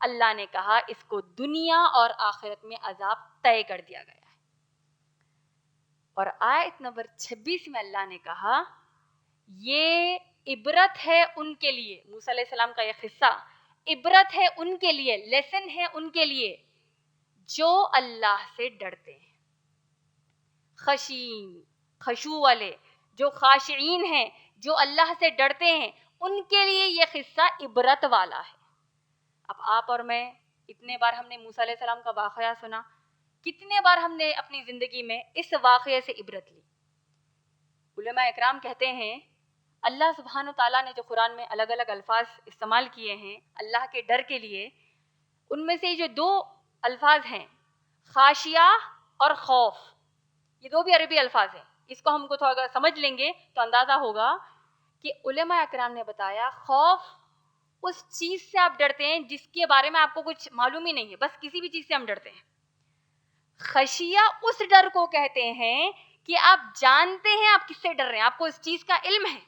اللہ نے کہا اس کو دنیا اور آخرت میں عذاب طے کر دیا گیا ہے. اور آیت نمبر 26 میں اللہ نے کہا یہ عبرت ہے ان کے لیے. موسیٰ علیہ السلام کا یہ قصہ عبرت ہے ان کے لیے، لیسن ہے ان کے لیے جو اللہ سے ڈرتے ہیں. خشین، خشوع والے، جو خاشعین ہیں، جو اللہ سے ڈرتے ہیں، ان کے لیے یہ قصہ عبرت والا ہے. اب آپ اور میں اتنے بار ہم نے موسیٰ علیہ السلام کا واقعہ سنا، کتنے بار ہم نے اپنی زندگی میں اس واقعے سے عبرت لی. علماء اکرام کہتے ہیں اللہ سبحانہ تعالیٰ نے جو قرآن میں الگ الگ الفاظ استعمال کیے ہیں اللہ کے ڈر کے لیے، ان میں سے جو 2 الفاظ ہیں خاشیہ اور خوف، یہ 2 بھی عربی الفاظ ہیں. اس کو ہم کو تھوڑا سمجھ لیں گے تو اندازہ ہوگا کہ علماء اکرام نے بتایا خوف اس چیز سے آپ ڈرتے ہیں جس کے بارے میں آپ کو کچھ معلوم ہی نہیں ہے، بس کسی بھی چیز سے ہم ڈرتے ہیں. خشیہ اس ڈر کو کہتے ہیں کہ آپ جانتے ہیں آپ کس سے ڈر رہے ہیں، آپ کو اس چیز کا علم ہے.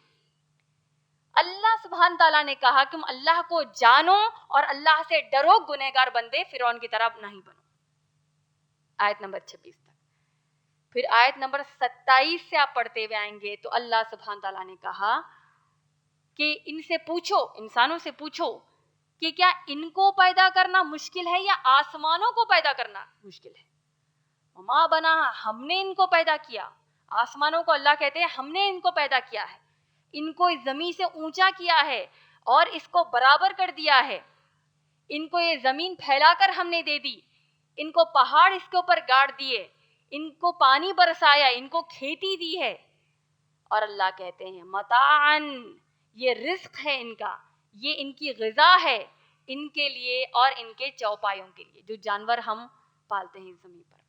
اللہ سبحانہ تعالیٰ نے کہا کہ تم اللہ کو جانو اور اللہ سے ڈرو، گنہگار بندے فرعون کی طرح نہیں بنو. آیت نمبر 26 تک. پھر آیت نمبر 27 سے آپ پڑھتے ہوئے آئیں گے تو اللہ سبحانہ تعالیٰ نے کہا کہ ان سے پوچھو، انسانوں سے پوچھو کہ کیا ان کو پیدا کرنا مشکل ہے یا آسمانوں کو پیدا کرنا مشکل ہے؟ وما بنا، ہم نے ان کو پیدا کیا. آسمانوں کو اللہ کہتے ہیں ہم نے ان کو پیدا کیا ہے، ان کو اس زمین سے اونچا کیا ہے اور اس کو برابر کر دیا ہے. ان کو یہ زمین پھیلا کر ہم نے دے دی، ان کو پہاڑ اس کے اوپر گاڑ دیے، ان کو پانی برسایا، ان کو کھیتی دی ہے. اور اللہ کہتے ہیں متاعن، یہ رزق ہے ان کا، یہ ان کی غذا ہے ان کے لیے اور ان کے چوپایوں کے لیے جو جانور ہم پالتے ہیں اس زمین پر.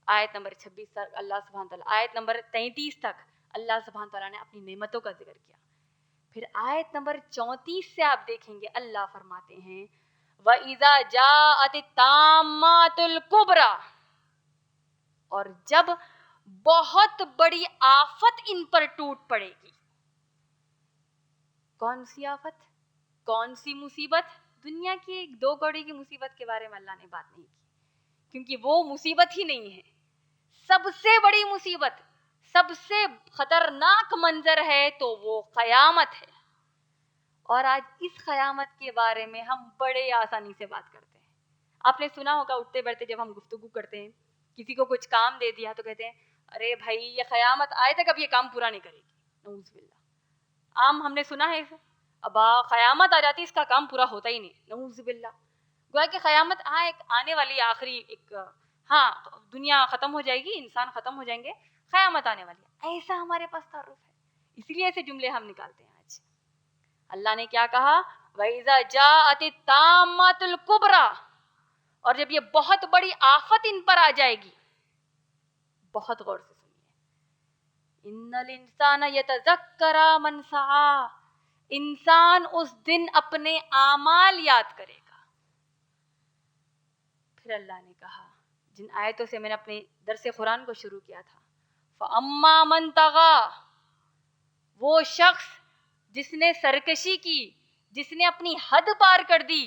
آیت نمبر 26 تک اللہ سبحانہ تعالیٰ، آیت نمبر 33 تک اللہ سبحانہ تعالیٰ نے اپنی نعمتوں کا ذکر کیا. پھر آیت نمبر 34 سے آپ دیکھیں گے اللہ فرماتے ہیں وَإِذَا جَاءَتِ الطَّامَّةُ الْكُبْرَى، اور جب بہت بڑی آفت ان پر ٹوٹ پڑے گی. کون سی آفت، کون سی مصیبت؟ دنیا کی ایک 2 کوڑی کی مصیبت کے بارے میں اللہ نے بات نہیں کی، کیونکہ وہ مصیبت ہی نہیں ہے. سب سے بڑی مصیبت، سب سے خطرناک منظر ہے تو وہ قیامت ہے. اور آج اس قیامت کے بارے میں ہم بڑے آسانی سے بات کرتے ہیں. آپ نے سنا ہوگا اٹھتے بیٹھتے جب ہم گفتگو کرتے ہیں، کسی کو کچھ کام دے دیا تو کہتے ہیں ارے بھائی یہ قیامت آئے تک اب یہ کام پورا نہیں کرے گی. نعوذ باللہ. عام ہم نے سنا ہے اسے، ابا قیامت آ جاتی اس کا کام پورا ہوتا ہی نہیں. نعوذ باللہ. گویا کہ قیامت آنے والی آخری ایک، ہاں دنیا ختم ہو جائے گی، انسان ختم ہو جائیں گے، قیامت آنے والی ہے، ایسا ہمارے پاس تعارف ہے، اس لیے ایسے جملے ہم نکالتے ہیں. آج اللہ نے کیا کہا وَإِذَا جَاءَتِ الطَّامَّةُ الْكُبْرَى، اور جب یہ بہت بڑی آفت ان پر آ جائے گی. بہت غور سے سنیے، ان الانسان یتذکر من سعی، انسان اس دن اپنے اعمال یاد کرے گا. پھر اللہ نے کہا جن آیتوں سے میں نے اپنے درس قرآن کو شروع کیا تھا، فَأَمَّا مَن طَغَى، وہ شخص جس نے سرکشی کی، جس نے اپنی حد پار کر دی.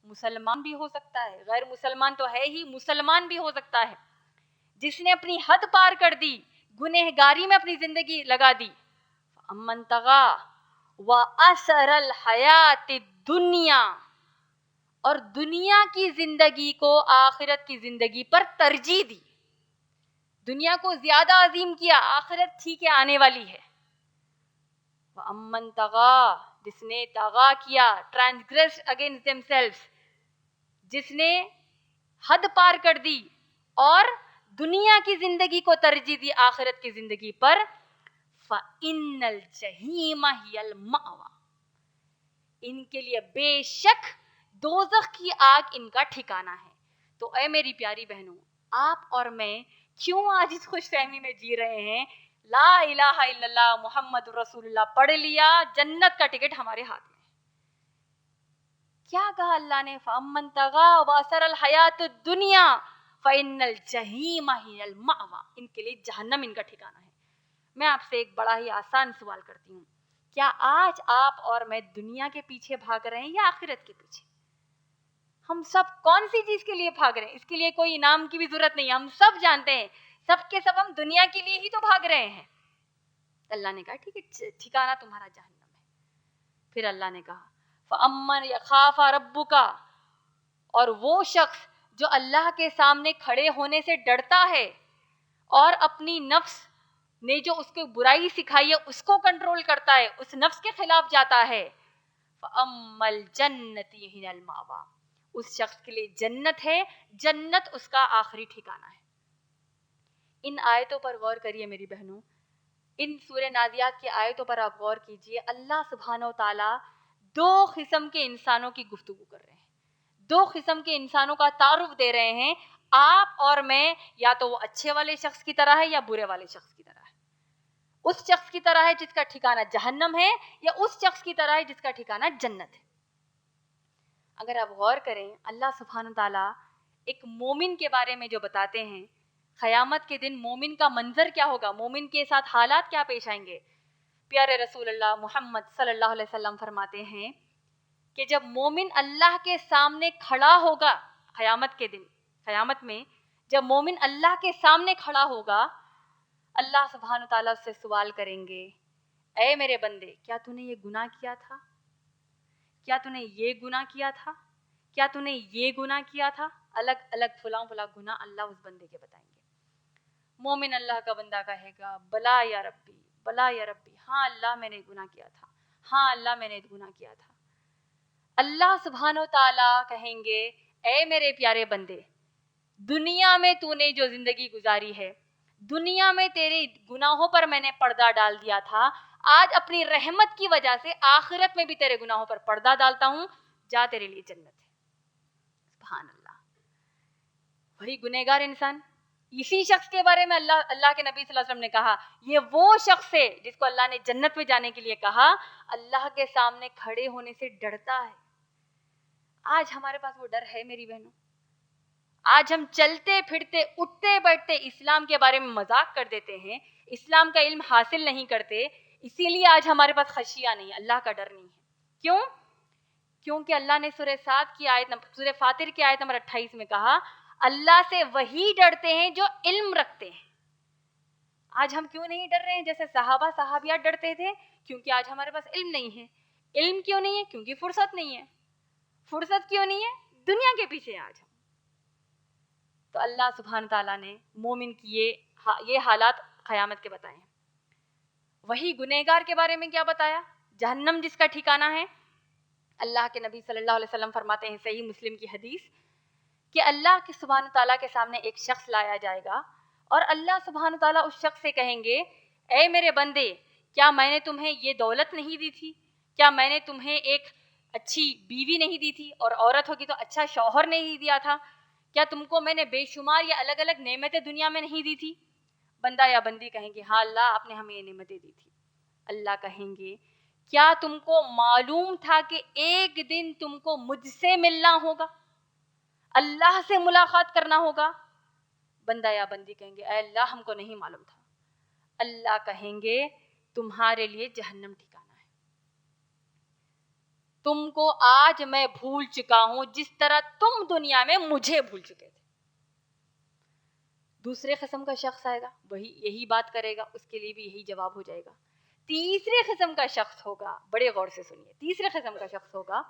مسلمان بھی ہو سکتا ہے، غیر مسلمان تو ہے ہی، مسلمان بھی ہو سکتا ہے. جس نے اپنی حد پار کر دی، گنہگاری میں اپنی زندگی لگا دی. فَأَمَّن طَغَى وَأَثَرَ الْحَيَاةِ الدُّنْيَا، اور دنیا کی زندگی کو آخرت کی زندگی پر ترجیح دی، دنیا کو زیادہ عظیم کیا، آخرت ٹھیک ہے آنے والی ہے. وَأَمَّن طَغَى، جس نے طغا کیا، ٹرانسگریس اگینسٹ دیم سیلفز، جس نے حد پار کر دی اور دنیا کی زندگی کو ترجیح دی آخرت کی زندگی پر، فَإِنَّ الْجَحِيمَ هِيَ الْمَأْوَى، ان کے لیے بے شک دوزخ کی آگ ان کا ٹھکانہ ہے. تو اے میری پیاری بہنوں، آپ اور میں کیوں آج اس خوش فہمی میں جی رہے ہیں؟ لا الہ الا اللہ محمد رسول اللہ پڑھ لیا، جنت کا ٹکٹ ہمارے ہاتھ میں. کیا کہا اللہ نے؟ فَأَمَّن طَغَى وَأَثَرَ الْحَيَاةَ الدُّنْيَا فَإِنَّ الْجَحِيمَ هِيَ الْمَأْوَى، ان کے لیے جہنم ان کا ٹھکانہ ہے. میں آپ سے ایک بڑا ہی آسان سوال کرتی ہوں، کیا آج آپ اور میں دنیا کے پیچھے بھاگ رہے ہیں یا آخرت کے پیچھے؟ ہم سب کون سی چیز کے لیے بھاگ رہے ہیں؟ اس کے لیے کوئی انعام کی بھی ضرورت نہیں، ہم سب جانتے ہیں سب کے سب ہم دنیا کے لیے ہی تو بھاگ رہے ہیں. اللہ نے کہا ٹھیک ہے ٹھکانہ تمہارا جہنم ہے. پھر اللہ نے کہا فَأَمَّنْ يَخَافَ رَبُّكَ، اور وہ شخص جو اللہ کے سامنے کھڑے ہونے سے ڈرتا ہے اور اپنی نفس نے جو اس کو برائی سکھائی ہے اس کو کنٹرول کرتا ہے، اس نفس کے خلاف جاتا ہے. فَأَمَّا الْجَنَّةُ هِيَ الْمَأْوَى، اس شخص کے لیے جنت ہے، جنت اس کا آخری ٹھکانہ ہے. ان آیتوں پر غور کریے میری بہنوں، ان سورہ نازیات کی آیتوں پر آپ غور کیجئے. اللہ سبحانہ و تعالیٰ 2 قسم کے انسانوں کی گفتگو کر رہے ہیں، 2 قسم کے انسانوں کا تعارف دے رہے ہیں. آپ اور میں یا تو وہ اچھے والے شخص کی طرح ہے یا برے والے شخص کی طرح ہے. اس شخص کی طرح ہے جس کا ٹھکانہ جہنم ہے یا اس شخص کی طرح ہے جس کا ٹھکانہ جنت ہے. اگر آپ غور کریں اللہ سبحانہ تعالیٰ ایک مومن کے بارے میں جو بتاتے ہیں، قیامت کے دن مومن کا منظر کیا ہوگا، مومن کے ساتھ حالات کیا پیش آئیں گے. پیارے رسول اللہ محمد صلی اللہ علیہ وسلم فرماتے ہیں کہ جب مومن اللہ کے سامنے کھڑا ہوگا قیامت کے دن، قیامت میں جب مومن اللہ کے سامنے کھڑا ہوگا، اللہ سبحانہ تعالیٰ اس سے سوال کریں گے، اے میرے بندے، کیا تو نے یہ گناہ کیا تھا؟ کیا تو نے یہ گناہ کیا تھا؟ کیا تو نے یہ گناہ کیا تھا؟ الگ الگ فلاں فلاں گناہ اللہ اس بندے کے بتائیں گے۔ مومن اللہ کا بندہ کہے گا، بلا یا ربی، بلا یا ربی، ہاں اللہ میں نے گناہ کیا تھا، ہاں اللہ میں نے گناہ کیا تھا۔ اللہ سبحانہ و تعالیٰ کہیں گے، اے میرے پیارے بندے، دنیا میں تو نے جو زندگی گزاری ہے، دنیا میں تیرے گناہوں پر میں نے پردہ ڈال دیا تھا، آج اپنی رحمت کی وجہ سے آخرت میں بھی تیرے گناہوں پر پردہ ڈالتا ہوں، جا تیرے لیے جنت ہے۔ سبحان اللہ۔ وہی گنہگار انسان، اسی شخص کے بارے میں اللہ کے نبی صلی اللہ علیہ وسلم نے کہا، یہ وہ شخص ہے جس کو اللہ نے جنت میں جانے کے لیے کہا، اللہ کے سامنے کھڑے ہونے سے ڈرتا ہے۔ آج ہمارے پاس وہ ڈر ہے میری بہنوں؟ آج ہم چلتے پھرتے اٹھتے بیٹھتے اسلام کے بارے میں مذاق کر دیتے ہیں، اسلام کا علم حاصل نہیں کرتے، اسی لیے آج ہمارے پاس خشیہ نہیں، اللہ کا ڈر نہیں ہے۔ کیوں؟ کیونکہ اللہ نے سورہ فاطر کی آیت نمبر 28 میں کہا، اللہ سے وہی ڈرتے ہیں جو علم رکھتے ہیں۔ آج ہم کیوں نہیں ڈر رہے ہیں جیسے صحابہ صحابیات ڈرتے تھے؟ کیونکہ آج ہمارے پاس علم نہیں ہے۔ علم کیوں نہیں ہے؟ کیونکہ فرصت نہیں ہے۔ فرصت کیوں نہیں ہے؟ دنیا کے پیچھے آج ہم۔ تو اللہ سبحانہ تعالیٰ نے مومن کی یہ حالات قیامت کے بتائے ہیں۔ وہی گنہگار کے بارے میں کیا بتایا؟ جہنم جس کا ٹھکانہ ہے۔ اللہ کے نبی صلی اللہ علیہ وسلم فرماتے ہیں، صحیح مسلم کی حدیث، کہ اللہ کے سبحانہ تعالیٰ کے سامنے ایک شخص لایا جائے گا اور اللہ سبحانہ تعالیٰ اس شخص سے کہیں گے، اے میرے بندے، کیا میں نے تمہیں یہ دولت نہیں دی تھی؟ کیا میں نے تمہیں ایک اچھی بیوی نہیں دی تھی؟ اور عورت ہوگی تو اچھا شوہر نہیں دیا تھا؟ کیا تم کو میں نے بے شمار یا الگ الگ نعمتیں دنیا میں نہیں دی تھی؟ بندہ یا بندی کہیں گے، ہاں اللہ، آپ نے ہمیں یہ نعمتیں دی تھی۔ اللہ کہیں گے، کیا تم کو معلوم تھا کہ ایک دن تم کو مجھ سے ملنا ہوگا، اللہ سے ملاقات کرنا ہوگا؟ بندہ یا بندی کہیں گے، اے اللہ، ہم کو نہیں معلوم تھا۔ اللہ کہیں گے، تمہارے لیے جہنم ٹھکانہ ہے، تم کو آج میں بھول چکا ہوں جس طرح تم دنیا میں مجھے بھول چکے تھے۔ دوسرے قسم کا شخص آئے گا، وہی یہی بات کرے گا، اس کے لیے بھی یہی جواب ہو جائے گا۔ تیسرے قسم کا شخص ہوگا، بڑے غور سے سنیے، تیسرے قسم کا شخص ہوگا،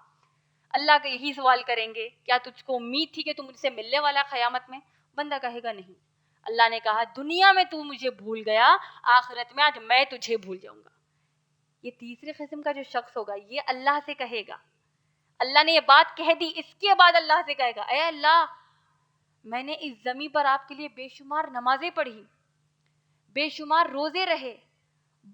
اللہ کا یہی سوال کریں گے، کیا تجھ کو امید تھی کہ تم مجھ سے ملنے والا قیامت میں؟ بندہ کہے گا نہیں، اللہ نے کہا دنیا میں تو مجھے بھول گیا، آخرت میں آج میں تجھے بھول جاؤں گا۔ یہ تیسرے قسم کا جو شخص ہوگا، یہ اللہ سے کہے گا، اللہ نے یہ بات کہہ دی، اس کے بعد اللہ سے کہے گا، اے اللہ، میں نے اس زمین پر آپ کے لیے بے شمار نمازیں پڑھی، بے شمار روزے رہے،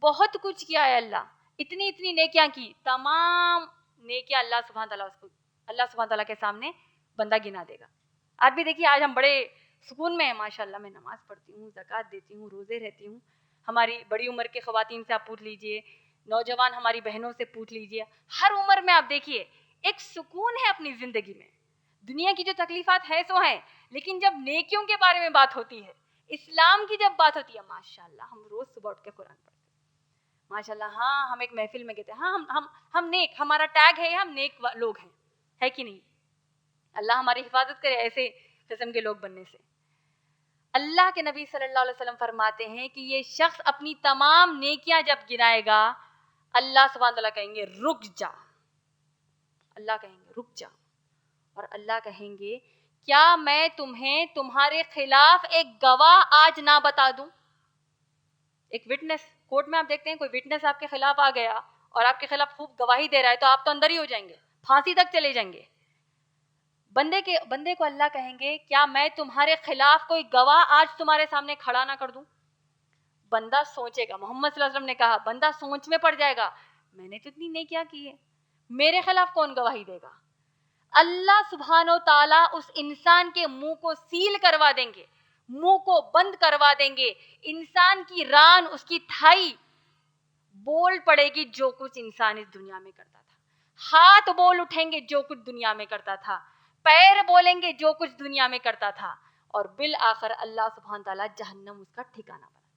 بہت کچھ کیا ہے اللہ، اتنی اتنی نیکیاں کی، تمام نیکیاں اللہ سبحانہ تعالیٰ کے سامنے بندہ گنا دے گا۔ آپ بھی دیکھیے، آج ہم بڑے سکون میں ہیں، ماشاءاللہ، میں نماز پڑھتی ہوں، زکوٰۃ دیتی ہوں، روزے رہتی ہوں۔ ہماری بڑی عمر کے خواتین سے آپ پوچھ لیجئے، نوجوان ہماری بہنوں سے پوچھ لیجئے، ہر عمر میں آپ دیکھیے ایک سکون ہے اپنی زندگی میں۔ دنیا کی جو تکلیفات ہے سو ہیں، لیکن جب نیکیوں کے بارے میں بات ہوتی ہے، اسلام کی جب بات ہوتی ہے، ماشاءاللہ ہم روز صبح اٹھ کے قرآن پڑھتے ہیں، ماشاءاللہ، ہاں ہم ایک محفل میں کہتے ہیں، ہاں ہم نیک، ہمارا ٹیگ ہے، ہم نیک لوگ ہیں، ہے کہ نہیں؟ اللہ ہماری حفاظت کرے ایسے قسم کے لوگ بننے سے۔ اللہ کے نبی صلی اللہ علیہ وسلم فرماتے ہیں کہ یہ شخص اپنی تمام نیکیاں جب گنائے گا، اللہ سبحانہ تعالیٰ کہیں گے رک جا، اللہ کہیں گے رک جا، اور اللہ کہیں گے کیا میں تمہیں تمہارے خلاف ایک گواہ آج نہ بتا دوں؟ ایک وٹنس، کورٹ میں آپ دیکھتے ہیں کوئی وٹنس آپ کے خلاف آ گیا اور آپ کے خلاف خوب گواہی دے رہا ہے تو آپ تو اندر ہی ہو جائیں گے، پھانسی تک چلے جائیں گے۔ بندے کو اللہ کہیں گے کیا میں تمہارے خلاف کوئی گواہ آج تمہارے سامنے کھڑا نہ کر دوں؟ بندہ سوچے گا، محمد صلی اللہ علیہ وسلم نے کہا، بندہ سوچ میں پڑ جائے گا، میں نے تو اتنی نیکیاں کی ہے، میرے خلاف کون گواہی دے گا؟ اللہ سبحانہ و تعالیٰ اس انسان کے منہ کو سیل کروا دیں گے، منہ کو بند کروا دیں گے، انسان کی ران، اس کی تھائی بول پڑے گی جو کچھ انسان اس دنیا میں کرتا تھا، ہاتھ بول اٹھیں گے جو کچھ دنیا میں کرتا تھا، پیر بولیں گے جو کچھ دنیا میں کرتا تھا، اور بالآخر اللہ سبحانہ تعالیٰ جہنم اس کا ٹھکانہ بنا دیں گے۔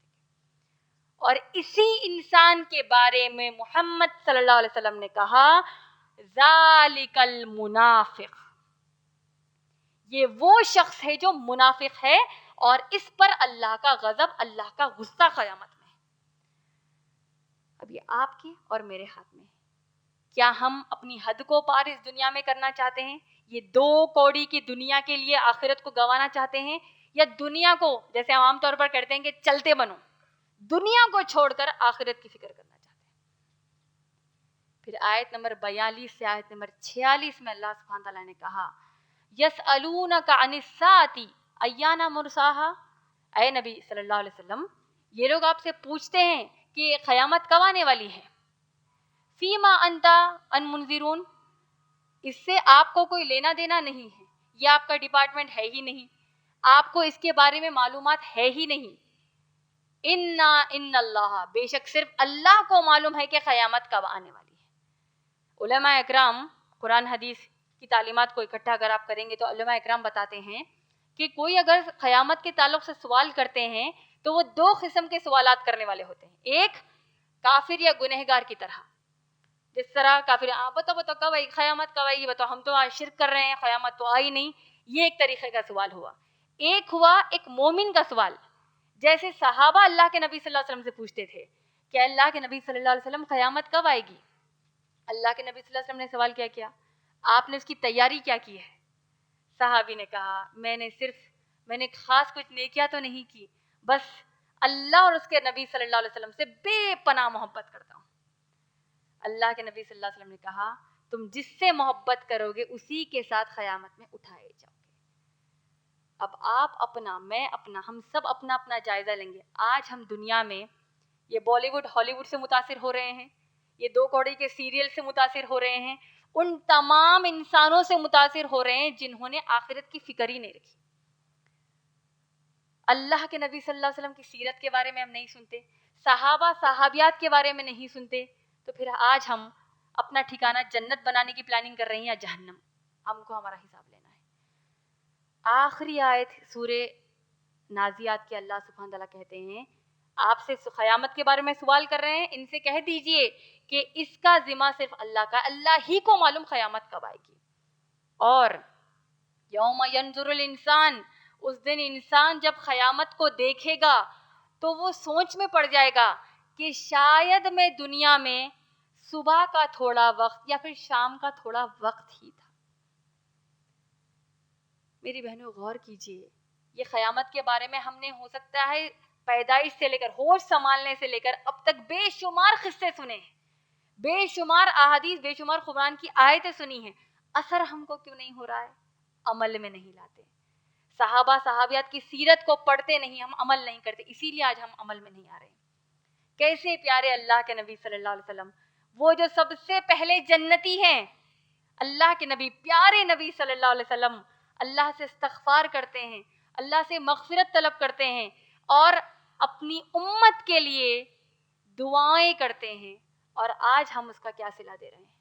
اور اسی انسان کے بارے میں محمد صلی اللہ علیہ وسلم نے کہا ذالک المنافق، یہ وہ شخص ہے جو منافق ہے اور اس پر اللہ کا غضب، اللہ کا غصہ قیامت میں ہے۔ اب یہ آپ کے اور میرے ہاتھ میں ہے، کیا ہم اپنی حد کو پار اس دنیا میں کرنا چاہتے ہیں؟ یہ 2 کوڑی کی دنیا کے لیے آخرت کو گنوانا چاہتے ہیں، یا دنیا کو جیسے ہم عام طور پر کہتے ہیں کہ چلتے بنو، دنیا کو چھوڑ کر آخرت کی فکر کرنا چاہتے ہیں؟ پھر آیت نمبر 42 سے آیت نمبر 46 میں اللہ سبحانہ تعالیٰ نے کہا یسألونک عن الساعۃ ایان مرساها، اے نبی صلی اللہ علیہ وسلم یہ لوگ آپ سے پوچھتے ہیں کہ قیامت کب آنے والی ہے، فیما انت ان منذرون، اس سے آپ کو کوئی لینا دینا نہیں ہے، یہ آپ کا ڈپارٹمنٹ ہے ہی نہیں، آپ کو اس کے بارے میں معلومات ہے ہی نہیں۔ ان اللہ، بے شک صرف اللہ کو معلوم ہے کہ قیامت کب آنے والی ہے۔ علماء اکرام قرآن حدیث کی تعلیمات کو اکٹھا اگر آپ کریں گے تو علماء اکرام بتاتے ہیں کہ کوئی اگر قیامت کے تعلق سے سوال کرتے ہیں تو وہ 2 قسم کے سوالات کرنے والے ہوتے ہیں، ایک کافر یا گنہگار کی طرح، جس طرح کافر بتاؤ کب آئی قیامت، کب آئے گی بتاؤ، ہم تو آج شرک کر رہے ہیں، قیامت تو آئی نہیں، یہ ایک طریقے کا سوال ہوا۔ ایک ہوا ایک مومن کا سوال، جیسے صحابہ اللہ کے نبی صلی اللہ علیہ وسلم سے پوچھتے تھے کہ اللہ کے نبی صلی اللہ علیہ وسلم قیامت کب آئے گی؟ اللہ کے نبی صلی اللہ علیہ وسلم نے سوال کیا آپ نے اس کی تیاری کیا کی ہے؟ صحابی نے کہا میں نے خاص کچھ نیکیاں تو نہیں کی، بس اللہ اور اس کے نبی صلی اللہ علیہ وسلم سے بے پناہ محبت کرتا ہوں۔ اللہ کے نبی صلی اللہ علیہ وسلم نے کہا تم جس سے محبت کرو گے اسی کے ساتھ قیامت میں اٹھائے جاؤ گے۔ اب آپ اپنا، میں اپنا، ہم سب اپنا اپنا جائزہ لیں گے۔ آج ہم دنیا میں یہ بالی ووڈ ہالی ووڈ سے متاثر ہو رہے ہیں، یہ 2 کوڑی کے سیریل سے متاثر ہو رہے ہیں، ان تمام انسانوں سے متاثر ہو رہے ہیں جنہوں نے آخرت کی فکر ہی نہیں رکھی۔ اللہ کے نبی صلی اللہ علیہ وسلم کی سیرت کے بارے میں ہم نہیں سنتے، صحابہ صحابیات کے بارے میں نہیں سنتے، تو پھر آج ہم اپنا ٹھکانہ جنت بنانے کی پلاننگ کر رہے ہیں یا جہنم؟ ہم کو ہمارا حساب لینا ہے۔ آخری آیت سورہ نازیات کے اللہ سبحانہ تعالیٰ کہتے ہیں آپ سے قیامت کے بارے میں سوال کر رہے ہیں، ان سے کہہ دیجئے کہ اس کا ذمہ صرف اللہ کا، اللہ ہی کو معلوم قیامت کب آئے گی۔ اور یوم ینظر الانسان، اس دن انسان جب قیامت کو دیکھے گا تو وہ سوچ میں پڑ جائے گا کہ شاید میں دنیا میں صبح کا تھوڑا وقت یا پھر شام کا تھوڑا وقت ہی تھا۔ میری بہنوں غور کیجئے، یہ قیامت کے بارے میں ہم نے ہو سکتا ہے پیدائش سے لے کر، ہوش سنبھالنے سے لے کر اب تک بے شمار قصے سنے ہیں، بے شمار احادیث، بے شمار قرآن کی آیتیں سنی ہیں، اثر ہم کو کیوں نہیں ہو رہا ہے؟ عمل میں نہیں لاتے۔ صحابہ صحابیات کی سیرت کو پڑھتے نہیں، ہم عمل نہیں کرتے، اسی لیے آج ہم عمل میں نہیں آ رہے ہیں۔ کیسے پیارے اللہ کے نبی صلی اللہ علیہ وسلم، وہ جو سب سے پہلے جنتی ہیں، اللہ کے نبی، پیارے نبی صلی اللہ علیہ وسلم اللہ سے استغفار کرتے ہیں، اللہ سے مغفرت طلب کرتے ہیں اور اپنی امت کے لیے دعائیں کرتے ہیں، اور آج ہم اس کا کیا صلہ دے رہے ہیں؟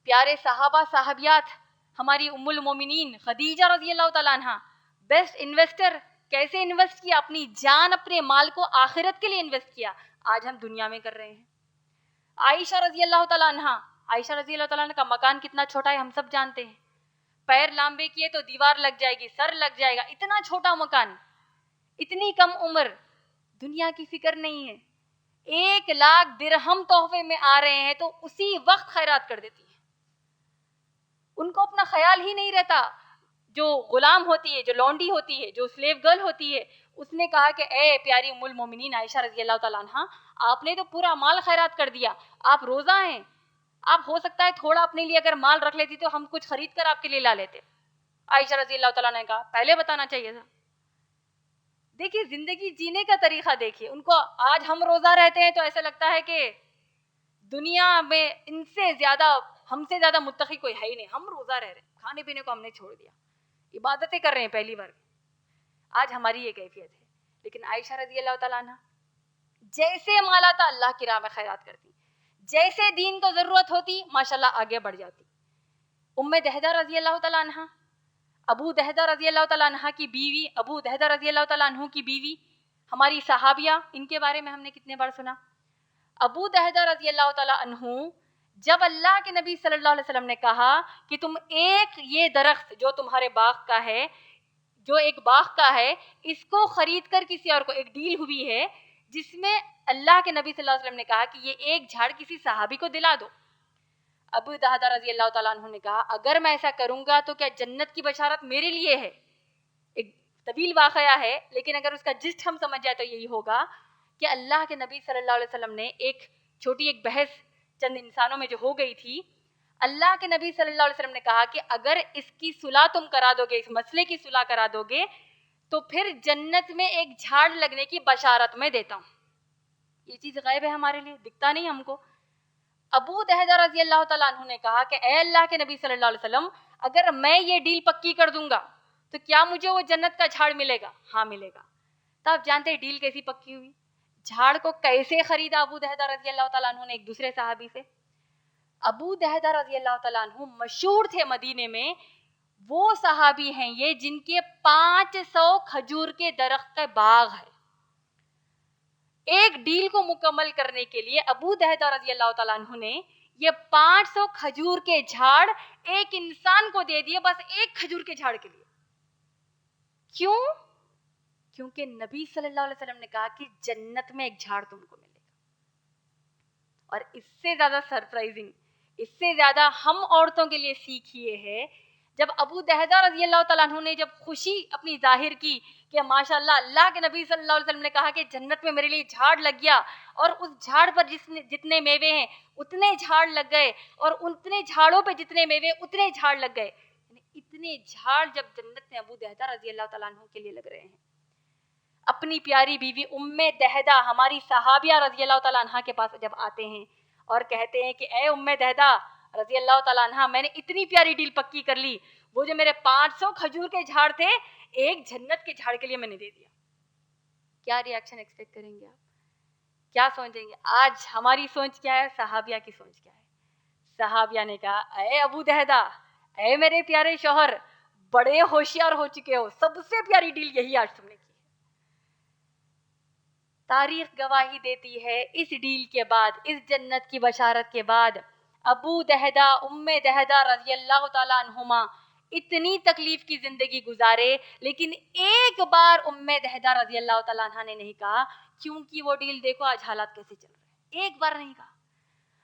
پیارے صحابہ صحابیات، ہماری ام المومنین خدیجہ رضی اللہ تعالیٰ عنہ، بیسٹ انویسٹر، کیسے انویسٹ کیا؟ اپنی جان، اپنے مال کو آخرت کے لیے انویسٹ کیا، آج ہم دنیا میں کر رہے ہیں۔ عائشہ رضی اللہ تعالیٰ عنہ، عائشہ رضی اللہ تعالیٰ عنہ کا مکان کتنا چھوٹا ہے ہم سب جانتے ہیں، پیر لامبے کیے تو دیوار لگ جائے گی، سر لگ جائے گا، اتنا چھوٹا مکان، اتنی کم عمر، دنیا کی فکر نہیں ہے۔ 1,00,000 درہم تحفے میں آ رہے ہیں تو اسی وقت خیرات کر دیتی ہے، ان کو اپنا خیال ہی نہیں رہتا۔ جو غلام ہوتی ہے، جو لونڈی ہوتی ہے، جو سلیو گرل ہوتی ہے، اس نے کہا کہ اے پیاری ام المومنین عائشہ رضی اللہ تعالیٰ عنہ، آپ نے تو پورا مال خیرات کر دیا، آپ روزہ ہیں، آپ ہو سکتا ہے تھوڑا اپنے لیے اگر مال رکھ لیتی تو ہم کچھ خرید کر آپ کے لیے لا لیتے۔ عائشہ رضی اللہ تعالیٰ نے کہا پہلے بتانا چاہیے تھا۔ دیکھیے زندگی جینے کا طریقہ دیکھیے، ان کو آج ہم روزہ رہتے ہیں تو ایسا لگتا ہے کہ دنیا میں ان سے زیادہ، ہم سے زیادہ متقی کوئی ہے ہی نہیں، ہم روزہ رہ رہے ہیں، کھانے پینے کو ہم نے چھوڑ دیا، عبادتیں کر رہے ہیں پہلی بار۔ آج ہماری یہ کیفیت ہے، لیکن عائشہ رضی اللہ تعالیٰ عنہ جیسے مالا تھا اللہ کی راہ میں خیرات کرتی، جیسے دین کو ضرورت ہوتی ماشاءاللہ آگے بڑھ جاتی۔ ام دہدہ رضی اللہ تعالیٰ عنہ، ابو دہدہ رضی اللہ تعالیٰ عنہ کی بیوی، ابو دہدہ رضی اللہ تعالیٰ عنہ کی بیوی، ہماری صحابیہ، ان کے بارے میں ہم نے کتنے بار سنا. ابو دہدہ رضی اللہ تعالیٰ عنہ، جب اللہ کے نبی صلی اللہ علیہ وسلم نے کہا کہ تم ایک یہ درخت جو تمہارے باغ کا ہے، جو ایک باغ کا ہے، اس کو خرید کر کسی اور کو، ایک ڈیل ہوئی ہے جس میں اللہ کے نبی صلی اللہ علیہ وسلم نے کہا کہ یہ ایک جھاڑ کسی صحابی کو دلا دو. ابو دہدہ رضی اللہ تعالیٰ عنہ نے کہا اگر میں ایسا کروں گا تو کیا جنت کی بشارت میرے لیے ہے؟ ایک طویل واقعہ ہے، لیکن اگر اس کا جسٹ ہم سمجھ جائے تو یہی ہوگا کہ اللہ کے نبی صلی اللہ علیہ وسلم نے ایک چھوٹی بحث چند انسانوں میں جو ہو گئی تھی، اللہ کے نبی صلی اللہ علیہ وسلم نے کہا کہ اگر اس کی صلح تم کرا دو گے، اس مسئلے کی صلح کرا دو گے تو پھر جنت میں ایک جھاڑ لگنے کی بشارت میں دیتا ہوں. یہ چیز غیب ہے ہمارے لیے، دکھتا نہیں ہم کو. ابو دہدہ رضی اللہ تعالیٰ عنہ نے کہا کہ اے اللہ کے نبی صلی اللہ علیہ وسلم، اگر میں یہ ڈیل پکی کر دوں گا تو کیا مجھے وہ جنت کا جھاڑ ملے گا؟ ہاں ملے گا. تو آپ جانتے ہیں ڈیل کیسی پکی ہوئی، جھاڑ کو کیسے خریدا ابو دہدہ رضی اللہ تعالیٰ عنہ نے ایک دوسرے صحابی سے. ابو دہدہ رضی اللہ تعالیٰ عنہ مشہور تھے مدینے میں، وہ صحابی ہیں یہ جن کے 500 کھجور کے درخت کا باغ ہے. ایک ڈیل کو مکمل کرنے کے لیے ابو دہدہ رضی اللہ تعالیٰ عنہ نے یہ 500 کھجور کے جھاڑ ایک انسان کو دے دیے، بس ایک کھجور کے جھاڑ کے لیے. کیوں؟ کیونکہ نبی صلی اللہ علیہ وسلم نے کہا کہ جنت میں ایک جھاڑ تم کو ملے گا. اور اس سے زیادہ سرپرائزنگ، اس سے زیادہ ہم عورتوں کے لیے سیکھ یہ ہے، جب ابو دہدہ رضی اللہ تعالیٰ عنہ نے جب خوشی اپنی ظاہر کی کہ ماشاءاللہ اللہ کے نبی صلی اللہ علیہ وسلم نے کہا کہ جنت میں میرے لیے جھاڑ لگ گیا، اور اس جھاڑ پر جتنے میوے ہیں اتنے جھاڑ لگ گئے، اور اتنے جھاڑوں پہ جتنے میوے اتنے جھاڑ لگ گئے. اتنے جھاڑ جب جنت میں ابو دہدہ رضی اللہ تعالیٰ عنہ کے لیے لگ رہے ہیں، اپنی پیاری بیوی ام دہدہ ہماری صحابیہ رضی اللہ تعالیٰ عنہ کے پاس جب آتے ہیں اور کہتے ہیں کہ اے ام دہدہ رضی اللہ تعالیٰ عنہ، میں نے اتنی پیاری ڈیل پکی کر لی، وہ جو میرے 500 کھجور کے جھاڑ تھے ایک جنت کے جھاڑ کے لیے میں نے دے دیا. کیا ری ایکشن ایکسپیکٹ کریں گے آپ؟ کیا سوچیں گے؟ آج ہماری سوچ کیا ہے، صحابیہ کی سوچ کیا ہے؟ صحابیہ نے کہا اے ابو دہدہ، اے میرے پیارے شوہر، بڑے ہوشیار ہو چکے ہو، سب سے پیاری ڈیل یہی آج تم نے کی ہے. تاریخ گواہی دیتی ہے اس ڈیل کے بعد، اس جنت کی بشارت کے بعد ابو دہدہ ام دہدہ رضی اللہ تعالیٰ عنہما اتنی تکلیف کی زندگی گزارے، لیکن ایک بار ام دہدہ رضی اللہ تعالیٰ عنہ نے نہیں کہا کیونکہ وہ ڈیل دیکھو آج حالات کیسے چل رہے ہیں. ایک بار نہیں کہا،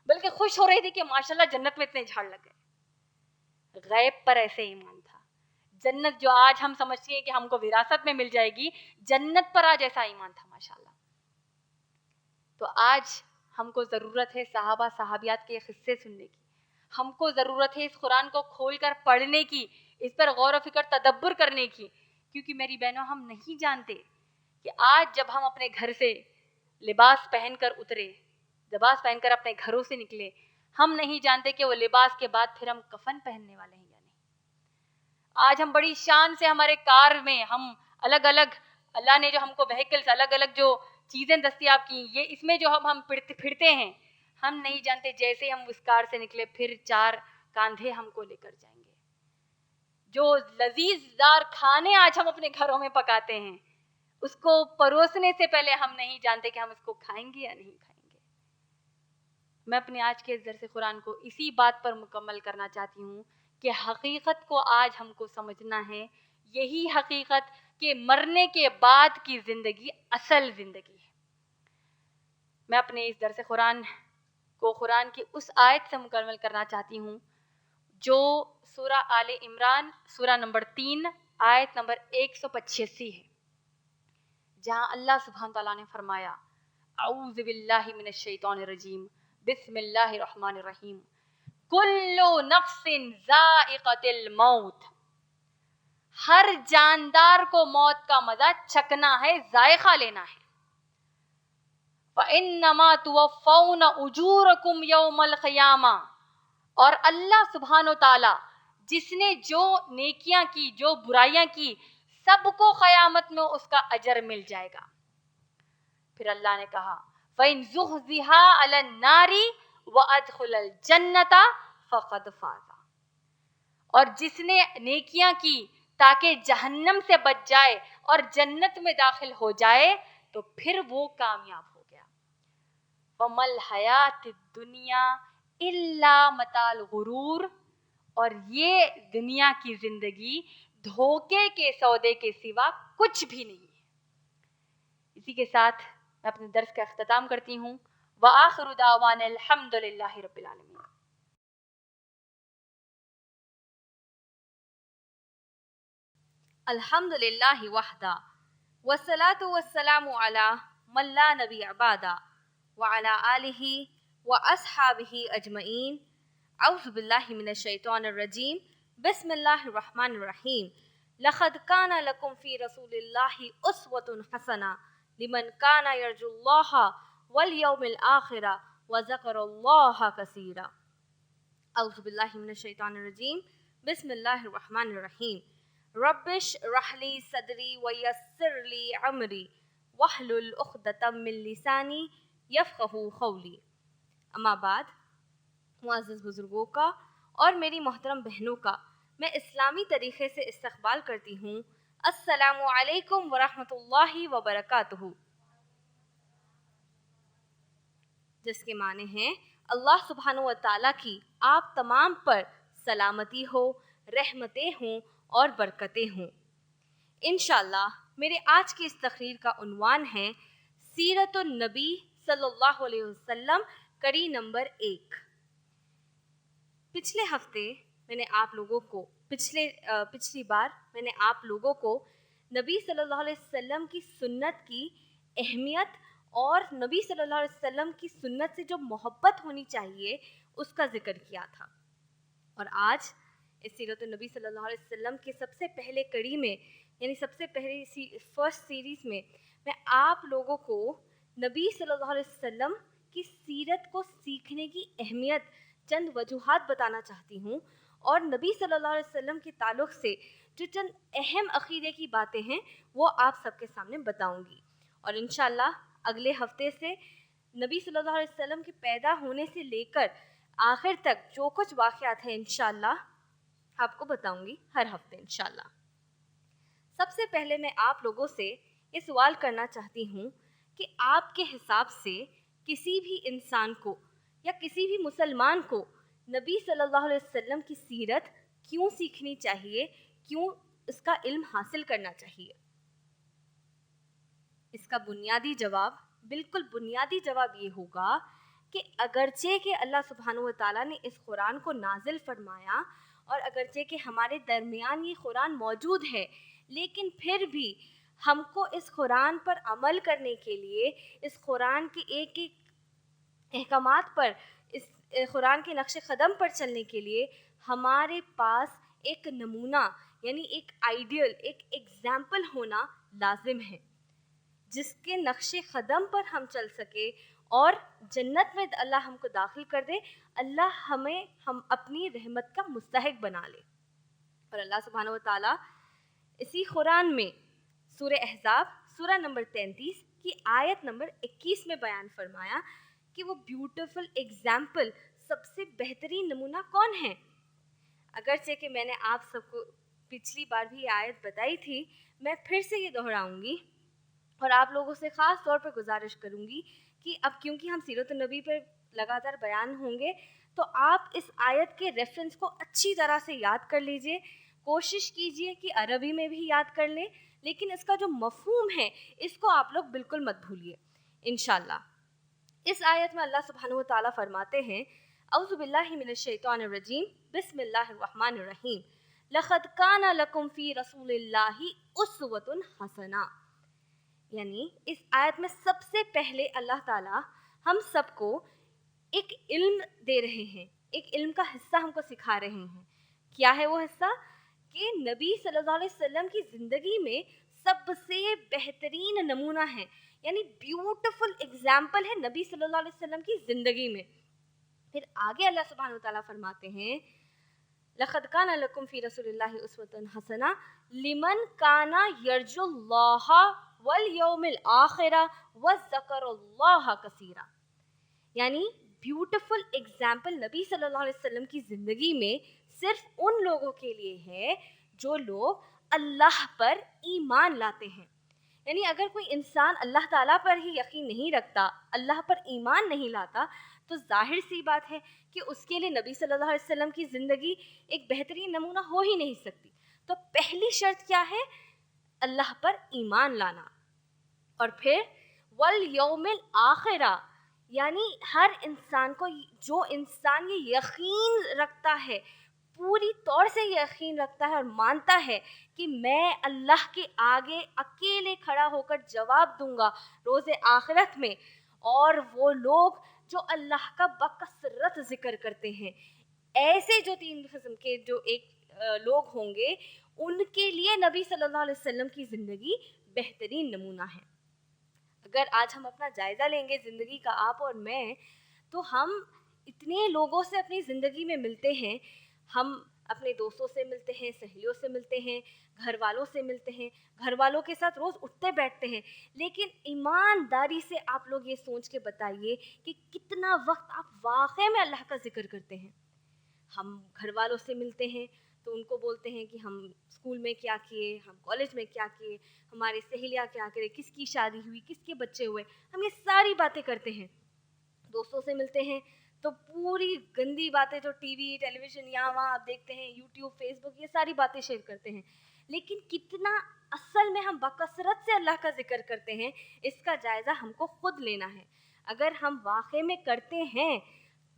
بلکہ خوش ہو رہی تھی کہ ماشاءاللہ جنت میں اتنے جھاڑ لگ گئے. غیب پر ایسے ایمان تھا. جنت جو آج ہم سمجھتے ہیں کہ ہم کو وراثت میں مل جائے گی، جنت پر آج ایسا ایمان تھا ماشاءاللہ. تو آج ہم کو ضرورت ہے صحابہ صحابیات کے قصے سننے کی، ہم کو ضرورت ہے اس قرآن کو کھول کر پڑھنے کی، اس پر غور و فکر تدبر کرنے کی. کیونکہ میری بہنوں، ہم نہیں جانتے کہ آج جب ہم اپنے گھر سے لباس پہن کر اترے، لباس پہن کر اپنے گھروں سے نکلے، ہم نہیں جانتے کہ وہ لباس کے بعد پھر ہم کفن پہننے والے ہیں یا نہیں. آج ہم بڑی شان سے ہمارے کار میں ہم الگ الگ، اللہ نے جو ہم کو وہیکلز الگ الگ جو چیزیں دستیاب کی، یہ اس میں جو ہم پھرتے ہیں، ہم نہیں جانتے جیسے ہم اس کار سے نکلے پھر 4 کاندھے ہم کو لے کر جائیں گے. جو لذیذ دار کھانے آج ہم اپنے گھروں میں پکاتے ہیں، اس کو پروسنے سے پہلے ہم نہیں جانتے کہ ہم اس کو کھائیں گے یا نہیں کھائیں گے. میں اپنے آج کے درس قرآن کو اسی بات پر مکمل کرنا چاہتی ہوں کہ حقیقت کو آج ہم کو سمجھنا ہے. یہی حقیقت کہ مرنے کے بعد کی زندگی اصل زندگی ہے. میں اپنے اس درس قرآن کو قرآن کی اس آیت سے مکمل کرنا چاہتی ہوں جو سورہ آل عمران سورہ نمبر 3 آیت نمبر 185 ہے، جہاں اللہ سبحانہ تعالیٰ نے فرمایا اعوذ باللہ من الشیطان الرجیم بسم اللہ الرحمن الرحیم کل نفس ذائقۃ الموت. ہر جاندار کو موت کا مزہ چکھنا ہے، ذائقہ لینا ہے. وَإِنَّمَا تُوَفَّوْنَ أُجُورَكُمْ يَوْمَ الْقِيَامَةِ، اور اللہ سبحانہ وتعالیٰ جس نے جو نیکیاں کی جو برائیاں کی سب کو قیامت میں اس کا اجر مل جائے گا. پھر اللہ نے کہا فَإِن زُحْزِحَا عَلَى النَّارِ وَأَدْخُلَ الْجَنَّةَ فَقَدْ فَازَ، اور جس نے نیکیاں کی تاکہ جہنم سے بچ جائے اور جنت میں داخل ہو جائے تو پھر وہ کامیاب ہو گیا۔ وَمَا الْحَيَاةُ الدُّنْيَا إِلَّا مَتَاعُ الْغُرُورِ، اور یہ دنیا کی زندگی دھوکے کے سودے کے سوا کچھ بھی نہیں ہے۔ اسی کے ساتھ میں اپنے درس کا اختتام کرتی ہوں۔ وآخر دعوانا الحمد للہ رب العالمین۔ الحمد للہ وحدہ والصلاة والسلام علی من لا نبی بعدہ وعلی آلہ واصحابہ اجمعین۔ اعوذ باللہ من الشیطان الرجیم، بسم اللہ الرحمن الرحیم۔ لقد کان لکم فی رسول اللہ اسوۃ حسنہ لمن کان یرجو اللہ والیوم الآخر وذکر اللہ کثیرا۔ اعوذ باللہ من الشیطان الرجیم، بسم اللہ الرحمن الرحیم۔ رب اشرح لی صدری ویسر لی امری واحلل عقدۃ من لسانی یفقہوا قولی۔ اما بعد، معزز بزرگوں کا اور میری محترم بہنوں کا میں اسلامی طریقے سے استقبال کرتی ہوں۔ السلام علیکم ورحمۃ اللہ وبرکاتہ، جس کے معنی ہیں اللہ سبحانہ و تعالیٰ کی آپ تمام پر سلامتی ہو، رحمتیں ہوں اور برکتیں ہوں۔ انشاءاللہ میرے آج کی اس تقریر کا عنوان ہے سیرت النبی صلی اللہ علیہ وسلم، کڑی نمبر 1۔ پچھلی بار میں نے آپ لوگوں کو نبی صلی اللہ علیہ وسلم کی سنت کی اہمیت اور نبی صلی اللہ علیہ وسلم کی سنت سے جو محبت ہونی چاہیے اس کا ذکر کیا تھا، اور آج اس سیرت النبی صلی اللہ علیہ وسلم کے سب سے پہلے کڑی میں، یعنی سب سے پہلی فرسٹ سیریز میں آپ لوگوں کو نبی صلی اللہ علیہ وسلم کی سیرت کو سیکھنے کی اہمیت چند وجوہات بتانا چاہتی ہوں، اور نبی صلی اللہ علیہ وسلم کے تعلق سے جو چند اہم عقیدے کی باتیں ہیں وہ آپ سب کے سامنے بتاؤں گی، اور انشاءاللہ اگلے ہفتے سے نبی صلی اللہ علیہ وسلم کے پیدا ہونے سے لے کر آخر تک جو کچھ واقعات ہیں انشاءاللہ آپ کو بتاؤں گی ہر ہفتے انشاءاللہ۔ سب سے پہلے میں آپ لوگوں سے یہ سوال کرنا چاہتی ہوں کہ آپ کے حساب سے کسی بھی انسان کو یا کسی بھی مسلمان کو نبی صلی اللہ علیہ وسلم کی سیرت کیوں سیکھنی چاہیے، کیوں اس کا علم حاصل کرنا چاہیے؟ اس کا بالکل بنیادی جواب یہ ہوگا کہ اگرچہ کہ اللہ سبحانہ و تعالیٰ نے اس قرآن کو نازل فرمایا، اور اگرچہ کہ ہمارے درمیان یہ قرآن موجود ہے، لیکن پھر بھی ہم کو اس قرآن پر عمل کرنے کے لیے، اس قرآن کے ایک ایک احکامات پر، اس قرآن کے نقش قدم پر چلنے کے لیے ہمارے پاس ایک نمونہ، یعنی ایک آئیڈیل، ایک ایگزامپل ہونا لازم ہے، جس کے نقش قدم پر ہم چل سکے اور جنت میں اللہ ہم کو داخل کر دے، اللہ ہم اپنی رحمت کا مستحق بنا لے۔ اور اللہ سبحانہ و تعالیٰ اسی قرآن میں سورہ احزاب سورہ نمبر 33 کی آیت نمبر 21 میں بیان فرمایا کہ وہ بیوٹیفل ایگزامپل، سب سے بہترین نمونہ کون ہے؟ اگرچہ کہ میں نے آپ سب کو پچھلی بار بھی یہ آیت بتائی تھی، میں پھر سے یہ دہراؤں گی، اور آپ لوگوں سے خاص طور پر گزارش کروں گی کہ اب کیونکہ ہم سیرت النبی پر لگاتار بیان ہوں گے، تو آپ اس آیت کے ریفرنس کو اچھی طرح سے یاد کر لیجئے، کوشش کیجئے کہ عربی میں بھی یاد کر لیں، لیکن اس کا جو مفہوم ہے اس کو آپ لوگ بالکل مت بھولیے انشاءاللہ۔ اس آیت میں اللہ سبحانہ و تعالیٰ فرماتے ہیں، اعوذ باللہ من الشیطان الرجیم، بسم اللہ الرحمن الرحیم، لقد کان لکم فی رسول اللہ اسوۃ حسنہ۔ یعنی اس آیت میں سب سے پہلے اللہ تعالیٰ ہم سب کو ایک علم دے رہے ہیں، ایک علم کا حصہ ہم کو سکھا رہے ہیں۔ کیا ہے وہ حصہ؟ کہ نبی صلی اللہ علیہ وسلم کی زندگی میں سب سے بہترین نمونہ ہے، یعنی بیوٹیفل ایگزامپل ہے نبی صلی اللہ علیہ وسلم کی زندگی میں۔ پھر آگے اللہ سبحانہ و تعالیٰ فرماتے ہیں، لقد کان لکم فی رسول اللہ اسوۃ حسنہ لمن کان یرجو اللہ والیوم الآخر وذکر اللہ کثیرا۔ یعنی بیوٹیفل ایگزامپل نبی صلی اللہ علیہ وسلم کی زندگی میں صرف ان لوگوں کے لیے ہے جو لوگ اللہ پر ایمان لاتے ہیں، یعنی اگر کوئی انسان اللہ تعالیٰ پر ہی یقین نہیں رکھتا، اللہ پر ایمان نہیں لاتا، تو ظاہر سی بات ہے کہ اس کے لیے نبی صلی اللہ علیہ وسلم کی زندگی ایک بہترین نمونہ ہو ہی نہیں سکتی۔ تو پہلی شرط کیا ہے؟ اللہ پر ایمان لانا۔ اور پھر والیوم الآخرہ، یعنی ہر انسان کو، جو انسان یہ یقین رکھتا ہے، پوری طور سے یقین رکھتا ہے اور مانتا ہے کہ میں اللہ کے آگے اکیلے کھڑا ہو کر جواب دوں گا روز آخرت میں، اور وہ لوگ جو اللہ کا بکثرت ذکر کرتے ہیں، ایسے جو 3 قسم کے جو ایک لوگ ہوں گے، ان کے لیے نبی صلی اللہ علیہ وسلم کی زندگی بہترین نمونہ ہے۔ اگر آج ہم اپنا جائزہ لیں گے زندگی کا، آپ اور میں، تو ہم اتنے لوگوں سے اپنی زندگی میں ملتے ہیں، ہم اپنے دوستوں سے ملتے ہیں، سہیلیوں سے ملتے ہیں، گھر والوں سے ملتے ہیں، گھر والوں کے ساتھ روز اٹھتے بیٹھتے ہیں، لیکن ایمانداری سے آپ لوگ یہ سوچ کے بتائیے کہ کتنا وقت آپ واقعی میں اللہ کا ذکر کرتے ہیں۔ ہم گھر والوں سے ملتے ہیں تو ان کو بولتے ہیں کہ ہم اسکول میں کیا کیے، ہم کالج میں کیا کیے، ہماری سہیلیاں کیا کرے، کس کی شادی ہوئی، کس کے بچے ہوئے، ہم یہ ساری باتیں کرتے ہیں۔ دوستوں سے ملتے ہیں تو پوری گندی باتیں جو ٹی وی، ٹیلی ویژن، یہاں وہاں آپ دیکھتے ہیں، یوٹیوب، فیس بک، یہ ساری باتیں شیئر کرتے ہیں، لیکن کتنا اصل میں ہم بکثرت سے اللہ کا ذکر کرتے ہیں، اس کا جائزہ ہم کو خود لینا ہے۔ اگر ہم واقعی میں کرتے ہیں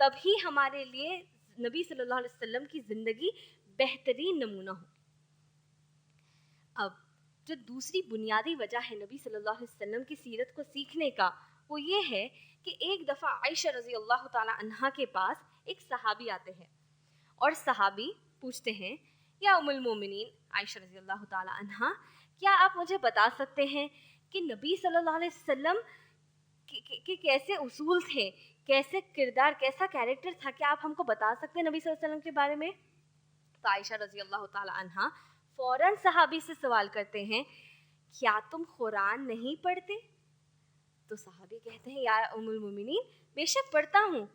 تبھی ہمارے لیے نبی صلی اللہ علیہ وسلم کی زندگی بہترین نمونہ ہو۔ اب جو دوسری بنیادی وجہ ہے نبی صلی اللہ علیہ وسلم کی سیرت کو سیکھنے کا، وہ یہ ہے کہ ایک دفعہ عائشہ رضی اللہ تعالی عنہا کے پاس ایک صحابی آتے ہیں، اور صحابی پوچھتے ہیں، یا ام المومنین عائشہ رضی اللہ تعالی عنہا، کیا آپ مجھے بتا سکتے ہیں کہ نبی صلی اللہ علیہ وسلم کے کیسے اصول تھے، کیسے کردار، کیسا کیریکٹر تھا، کیا آپ ہم کو بتا سکتے ہیں نبی صلی اللہ علیہ وسلم کے بارے میں؟ تو عائشہ رضی اللہ تعالی عنہا فوراً صحابی سے سوال کرتے ہیں، کیا تم قرآن نہیں پڑھتے؟ تو صحابی کہتے ہیں، یا ام المومنین بے شک پڑھتا ہوں۔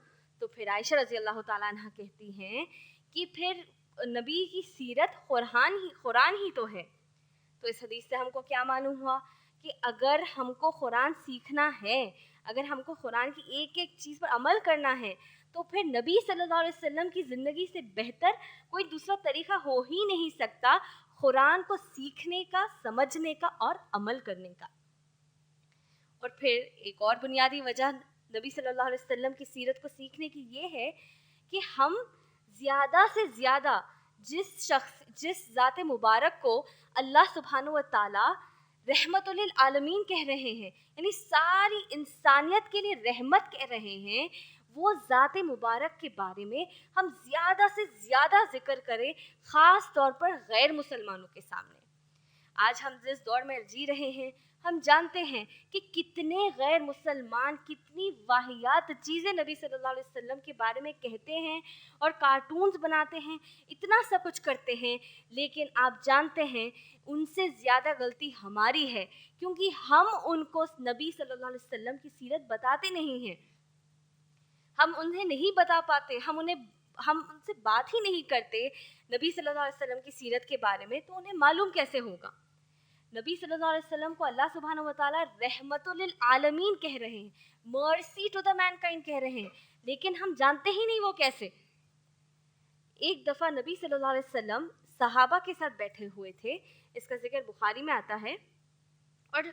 تو پھر عائشہ رضی اللہ تعالی عنہا کہتی ہیں کہ پھر نبی کی سیرت قرآن ہی تو ہے۔ تو اس حدیث سے ہم کو کیا معلوم ہوا کہ اگر ہم کو قرآن سیکھنا ہے، اگر ہم کو قرآن کی ایک ایک چیز پر عمل کرنا ہے، تو پھر نبی صلی اللہ علیہ وسلم کی زندگی سے بہتر کوئی دوسرا طریقہ ہو ہی نہیں سکتا قرآن کو سیکھنے کا، سمجھنے کا اور عمل کرنے کا۔ اور پھر ایک اور بنیادی وجہ نبی صلی اللہ علیہ وسلم کی سیرت کو سیکھنے کی یہ ہے کہ ہم زیادہ سے زیادہ جس ذات مبارک کو اللہ سبحانہ و تعالی رحمت للعالمین کہہ رہے ہیں، یعنی ساری انسانیت کے لیے رحمت کہہ رہے ہیں، وہ ذات مبارک کے بارے میں ہم زیادہ سے زیادہ ذکر کریں، خاص طور پر غیر مسلمانوں کے سامنے۔ آج ہم جس دور میں جی رہے ہیں، ہم جانتے ہیں کہ کتنے غیر مسلمان کتنی واہیات چیزیں نبی صلی اللہ علیہ وسلم کے بارے میں کہتے ہیں اور کارٹونز بناتے ہیں، اتنا سب کچھ کرتے ہیں، لیکن آپ جانتے ہیں ان سے زیادہ غلطی ہماری ہے، کیونکہ ہم ان کو نبی صلی اللہ علیہ وسلم کی سیرت بتاتے نہیں ہیں، ہم انہیں نہیں بتا پاتے، ہم ان سے بات ہی نہیں کرتے نبی صلی اللہ علیہ وسلم کی سیرت کے بارے میں، تو انہیں معلوم کیسے ہوگا؟ نبی صلی اللہ علیہ وسلم کو اللہ سبحانہ و تعالیٰ رحمت للعالمین کہہ رہے ہیں، مرسی ٹو دا مین کائنڈ کہہ رہے ہیں، لیکن ہم جانتے ہی نہیں وہ کیسے۔ ایک دفعہ نبی صلی اللہ علیہ وسلم صحابہ کے ساتھ بیٹھے ہوئے تھے، اس کا ذکر بخاری میں آتا ہے، اور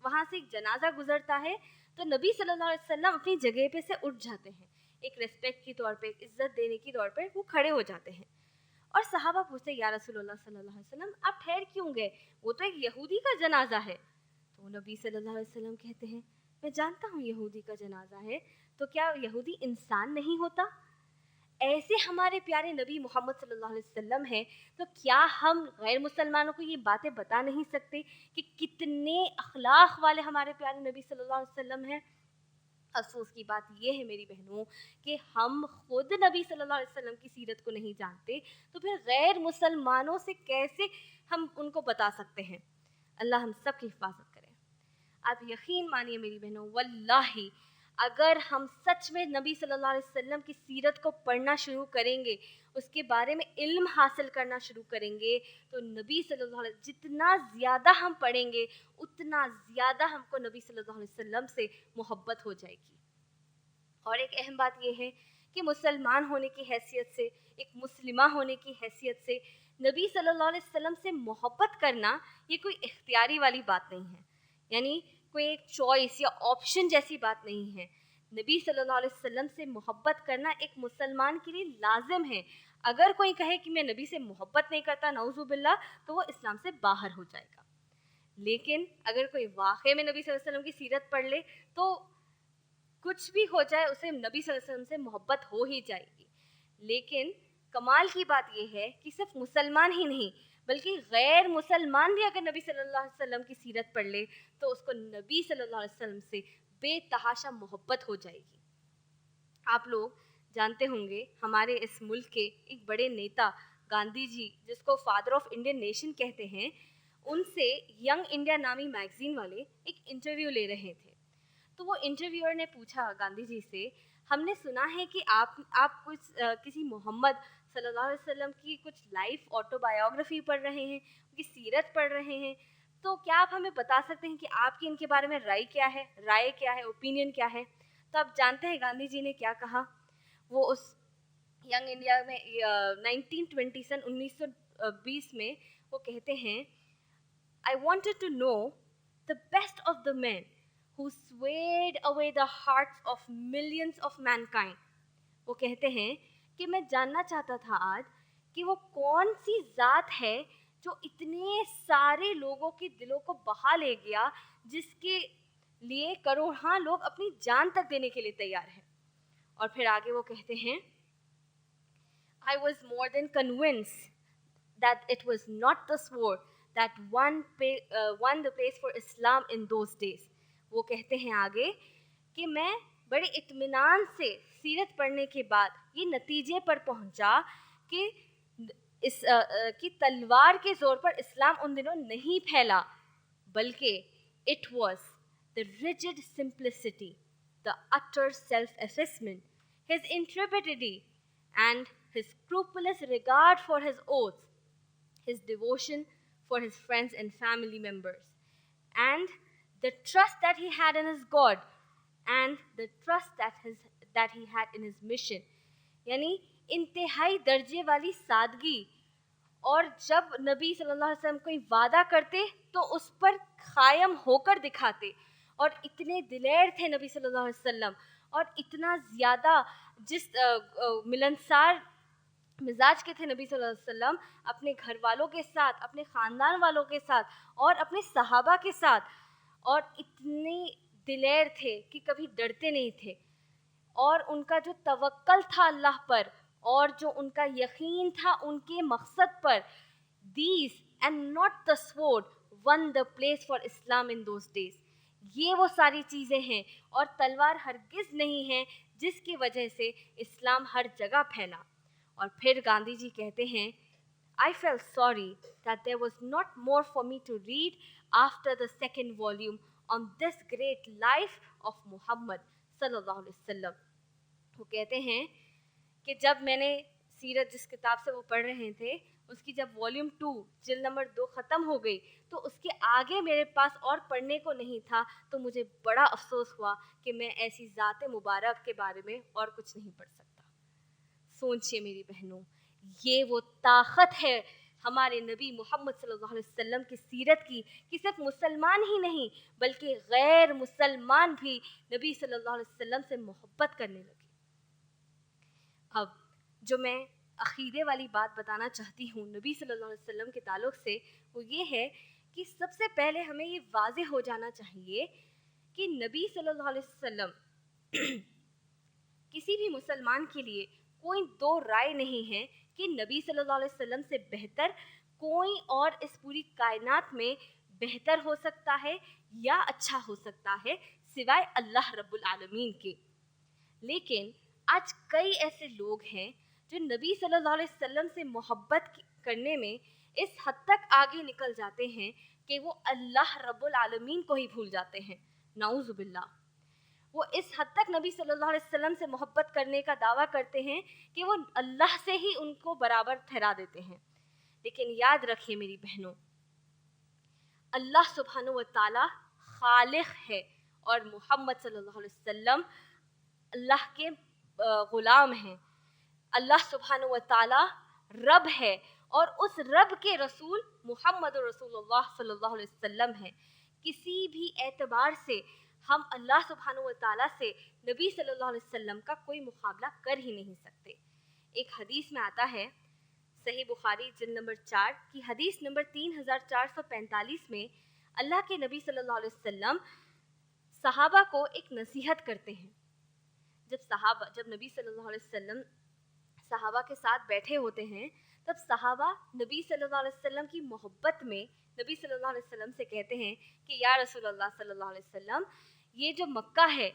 وہاں سے ایک جنازہ گزرتا ہے، تو نبی صلی اللہ علیہ وسلم اپنی جگہ پہ سے اٹھ جاتے ہیں، ایک ریسپیکٹ کی طور پہ، ایک عزت دینے کی طور پہ وہ کھڑے ہو جاتے ہیں، اور صحابہ پوچھتے ہیں، یا رسول اللہ صلی اللہ علیہ وسلم آپ ٹھہر کیوں گئے، وہ تو ایک یہودی کا جنازہ ہے۔ تو نبی صلی اللہ علیہ وسلم کہتے ہیں، میں جانتا ہوں یہودی کا جنازہ ہے، تو کیا یہودی انسان نہیں ہوتا؟ ایسے ہمارے پیارے نبی محمد صلی اللہ علیہ وسلم ہیں، تو کیا ہم غیر مسلمانوں کو یہ باتیں بتا نہیں سکتے کہ کتنے اخلاق والے ہمارے پیارے نبی صلی اللہ علیہ وسلم ہیں؟ افسوس کی بات یہ ہے میری بہنوں کہ ہم خود نبی صلی اللہ علیہ وسلم کی سیرت کو نہیں جانتے، تو پھر غیر مسلمانوں سے کیسے ہم ان کو بتا سکتے ہیں؟ اللہ ہم سب کی حفاظت کرے۔ آپ یقین مانیے میری بہنوں، واللہ اگر ہم سچ میں نبی صلی اللہ علیہ وسلم کی سیرت کو پڑھنا شروع کریں گے، اس کے بارے میں علم حاصل کرنا شروع کریں گے، تو نبی صلی اللہ علیہ وسلم جتنا زیادہ ہم پڑھیں گے اتنا زیادہ ہم کو نبی صلی اللہ علیہ وسلم سے محبت ہو جائے گی۔ اور ایک اہم بات یہ ہے کہ مسلمان ہونے کی حیثیت سے، ایک مسلمہ ہونے کی حیثیت سے نبی صلی اللہ علیہ وسلم سے محبت کرنا یہ کوئی اختیاری والی بات نہیں ہے، یعنی کوئی ایک چوائس یا آپشن جیسی بات نہیں ہے۔ نبی صلی اللہ علیہ وسلم سے محبت کرنا ایک مسلمان کے لیے لازم ہے۔ اگر کوئی کہے کہ میں نبی سے محبت نہیں کرتا، نعوذ باللہ، تو وہ اسلام سے باہر ہو جائے گا۔ لیکن اگر کوئی واقعے میں نبی صلی اللہ علیہ وسلم کی سیرت پڑھ لے تو کچھ بھی ہو جائے اسے نبی صلی اللہ علیہ وسلم سے محبت ہو ہی جائے گی۔ لیکن کمال کی بات یہ ہے کہ صرف مسلمان ہی نہیں بلکہ غیر مسلمان بھی اگر نبی صلی اللہ علیہ وسلم کی سیرت پڑھ لے تو اس کو نبی صلی اللہ علیہ وسلم سے بے تحاشا محبت ہو جائے گی۔ آپ لوگ جانتے ہوں گے ہمارے اس ملک کے ایک بڑے نیتا گاندھی جی، جس کو فادر آف انڈین نیشن کہتے ہیں، ان سے ینگ انڈیا نامی میگزین والے ایک انٹرویو لے رہے تھے۔ تو وہ انٹرویور نے پوچھا گاندھی جی سے، ہم نے سنا ہے کہ آپ کچھ کسی محمد صلی اللہ علیہ وسلم کی کچھ لائف آٹو بایوگرافی پڑھ رہے ہیں، ان کی سیرت پڑھ رہے ہیں، تو کیا آپ ہمیں بتا سکتے ہیں کہ آپ کی ان کے بارے میں رائے کیا ہے، اوپینین کیا ہے؟ تو آپ جانتے ہیں گاندھی جی نے کیا کہا؟ وہ اس ینگ انڈیا میں 1920 میں وہ کہتے ہیں، I wanted to know the best of the men who swayed away the hearts of millions of mankind. وہ کہتے ہیں کہ میں جاننا چاہتا تھا آج کہ وہ کون سی ذات ہے جو اتنے سارے لوگوں کے دلوں کو بہا لے گیا، جس کے لیے کروڑاں لوگ اپنی جان تک دینے کے لیے تیار ہیں۔ اور پھر آگے وہ کہتے ہیں، I was more than convinced that it was not the sword that won the place for Islam in those days. وہ کہتے ہیں آگے کہ میں بڑے اطمینان سے سیرت پڑھنے کے بعد یہ نتیجے پر پہنچا کہ تلوار کے زور پر اسلام ان دنوں نہیں پھیلا، بلکہ it was the rigid simplicity, the utter self-effacement, his intrepidity and his scrupulous regard for his oaths, his devotion for his friends and family members, and the trust that he had in his God, and the trust that he had in his mission. یعنی انتہائی درجے والی سادگی، اور جب نبی صلی اللہ علیہ وسلم کوئی وعدہ کرتے تو اس پر قائم ہو کر دکھاتے، اور اتنے دلیر تھے نبی صلی اللہ علیہ وسلم، اور اتنا زیادہ جس ملنسار مزاج کے تھے نبی صلی اللہ علیہ وسلم اپنے گھر والوں کے ساتھ، اپنے خاندان والوں کے ساتھ اور اپنے صحابہ کے ساتھ، اور اتنے دلیر تھے کہ کبھی ڈرتے نہیں تھے، اور ان کا جو توکل تھا اللہ پر اور جو ان کا یقین تھا ان کے مقصد پر، these and not the sword won the place for Islam in those days. یہ وہ ساری چیزیں ہیں، اور تلوار ہرگز نہیں ہے جس کی وجہ سے اسلام ہر جگہ پھیلا۔ اور پھر گاندھی جی کہتے ہیں، I felt sorry that there was not more for me to read after the second volume on this great life of Muhammad صلی اللہ علیہ وسلم. وہ کہتے ہیں کہ جب میں نے سیرت جس کتاب سے وہ پڑھ رہے تھے اس کی جب والیوم 2 جلد نمبر 2 ختم ہو گئی تو اس کے آگے میرے پاس اور پڑھنے کو نہیں تھا، تو مجھے بڑا افسوس ہوا کہ میں ایسی ذات مبارک کے بارے میں اور کچھ نہیں پڑھ سکتا۔ سوچئے میری بہنوں، یہ وہ طاقت ہے ہمارے نبی محمد صلی اللہ علیہ وسلم کی سیرت کی کہ صرف مسلمان ہی نہیں بلکہ غیر مسلمان بھی نبی صلی اللہ علیہ وسلم سے محبت کرنے لگے۔ اب جو میں عقیدے والی بات بتانا چاہتی ہوں نبی صلی اللہ علیہ وسلم کے تعلق سے، وہ یہ ہے کہ سب سے پہلے ہمیں یہ واضح ہو جانا چاہیے کہ نبی صلی اللہ علیہ وسلم کسی بھی مسلمان کے لیے کوئی دو رائے نہیں ہے کہ نبی صلی اللہ علیہ وسلم سے بہتر کوئی اور اس پوری کائنات میں بہتر ہو سکتا ہے یا اچھا ہو سکتا ہے سوائے اللہ رب العالمین کے۔ لیکن آج کئی ایسے لوگ ہیں جو نبی صلی اللہ علیہ وسلم سے محبت کرنے میں اس حد تک آگے نکل جاتے ہیں کہ وہ اللہ رب العالمین کو ہی بھول جاتے ہیں، نعوذ باللہ۔ وہ اس حد تک نبی صلی اللہ علیہ وسلم سے محبت کرنے کا دعویٰ کرتے ہیں کہ وہ اللہ سے ہی ان کو برابر ٹھہرا دیتے ہیں. لیکن یاد رکھیے میری بہنوں، اللہ سبحانہ و تعالی خالق ہے اور محمد صلی اللہ علیہ وسلم اللہ کے غلام ہیں. اللہ سبحانہ و تعالی رب ہے اور اس رب کے رسول محمد رسول اللہ صلی اللہ علیہ وسلم ہیں. کسی بھی اعتبار سے ہم اللہ سبحانہ و تعالیٰ سے نبی صلی اللہ علیہ وسلم کا کوئی مقابلہ کر ہی نہیں سکتے. ایک حدیث میں آتا ہے، صحیح بخاری جلد نمبر 4 کی حدیث نمبر 3445 میں، اللہ کے نبی صلی اللہ علیہ وسلم صحابہ کو ایک نصیحت کرتے ہیں. جب نبی صلی اللہ علیہ وسلم صحابہ کے ساتھ بیٹھے ہوتے ہیں، تب صحابہ نبی صلی اللہ علیہ وسلم کی محبت میں نبی صلی اللہ علیہ وسلم سے کہتے ہیں کہ یا رسول اللہ صلی اللہ علیہ وسلم، یہ جو مکہ ہے،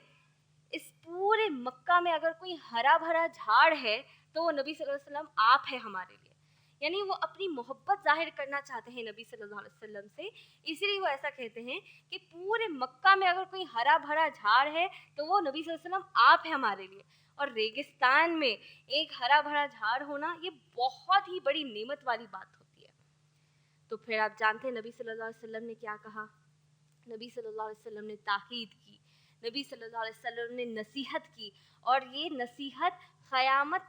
اس پورے مکہ میں اگر کوئی ہرا بھرا جھاڑ ہے تو وہ نبی صلی اللہ علیہ وسلم آپ ہے ہمارے لیے. یعنی وہ اپنی محبت ظاہر کرنا چاہتے ہیں نبی صلی اللہ علیہ وسلم سے، اسی لیے وہ ایسا کہتے ہیں کہ پورے مکہ میں اگر کوئی ہرا بھرا جھاڑ ہے تو وہ نبی صلی اللہ علیہ وسلم آپ ہے ہمارے لیے. اور ریگستان میں ایک ہرا بھرا جھاڑ ہونا یہ بہت ہی بڑی نعمت والی بات ہوتی ہے. تو پھر آپ جانتے ہیں نبی صلی اللہ علیہ وسلم نے کیا کہا؟ نبی صلی اللہ علیہ وسلم نے تاکید کی، نبی صلی اللہ علیہ وسلم نے نصیحت کی، اور یہ نصیحت قیامت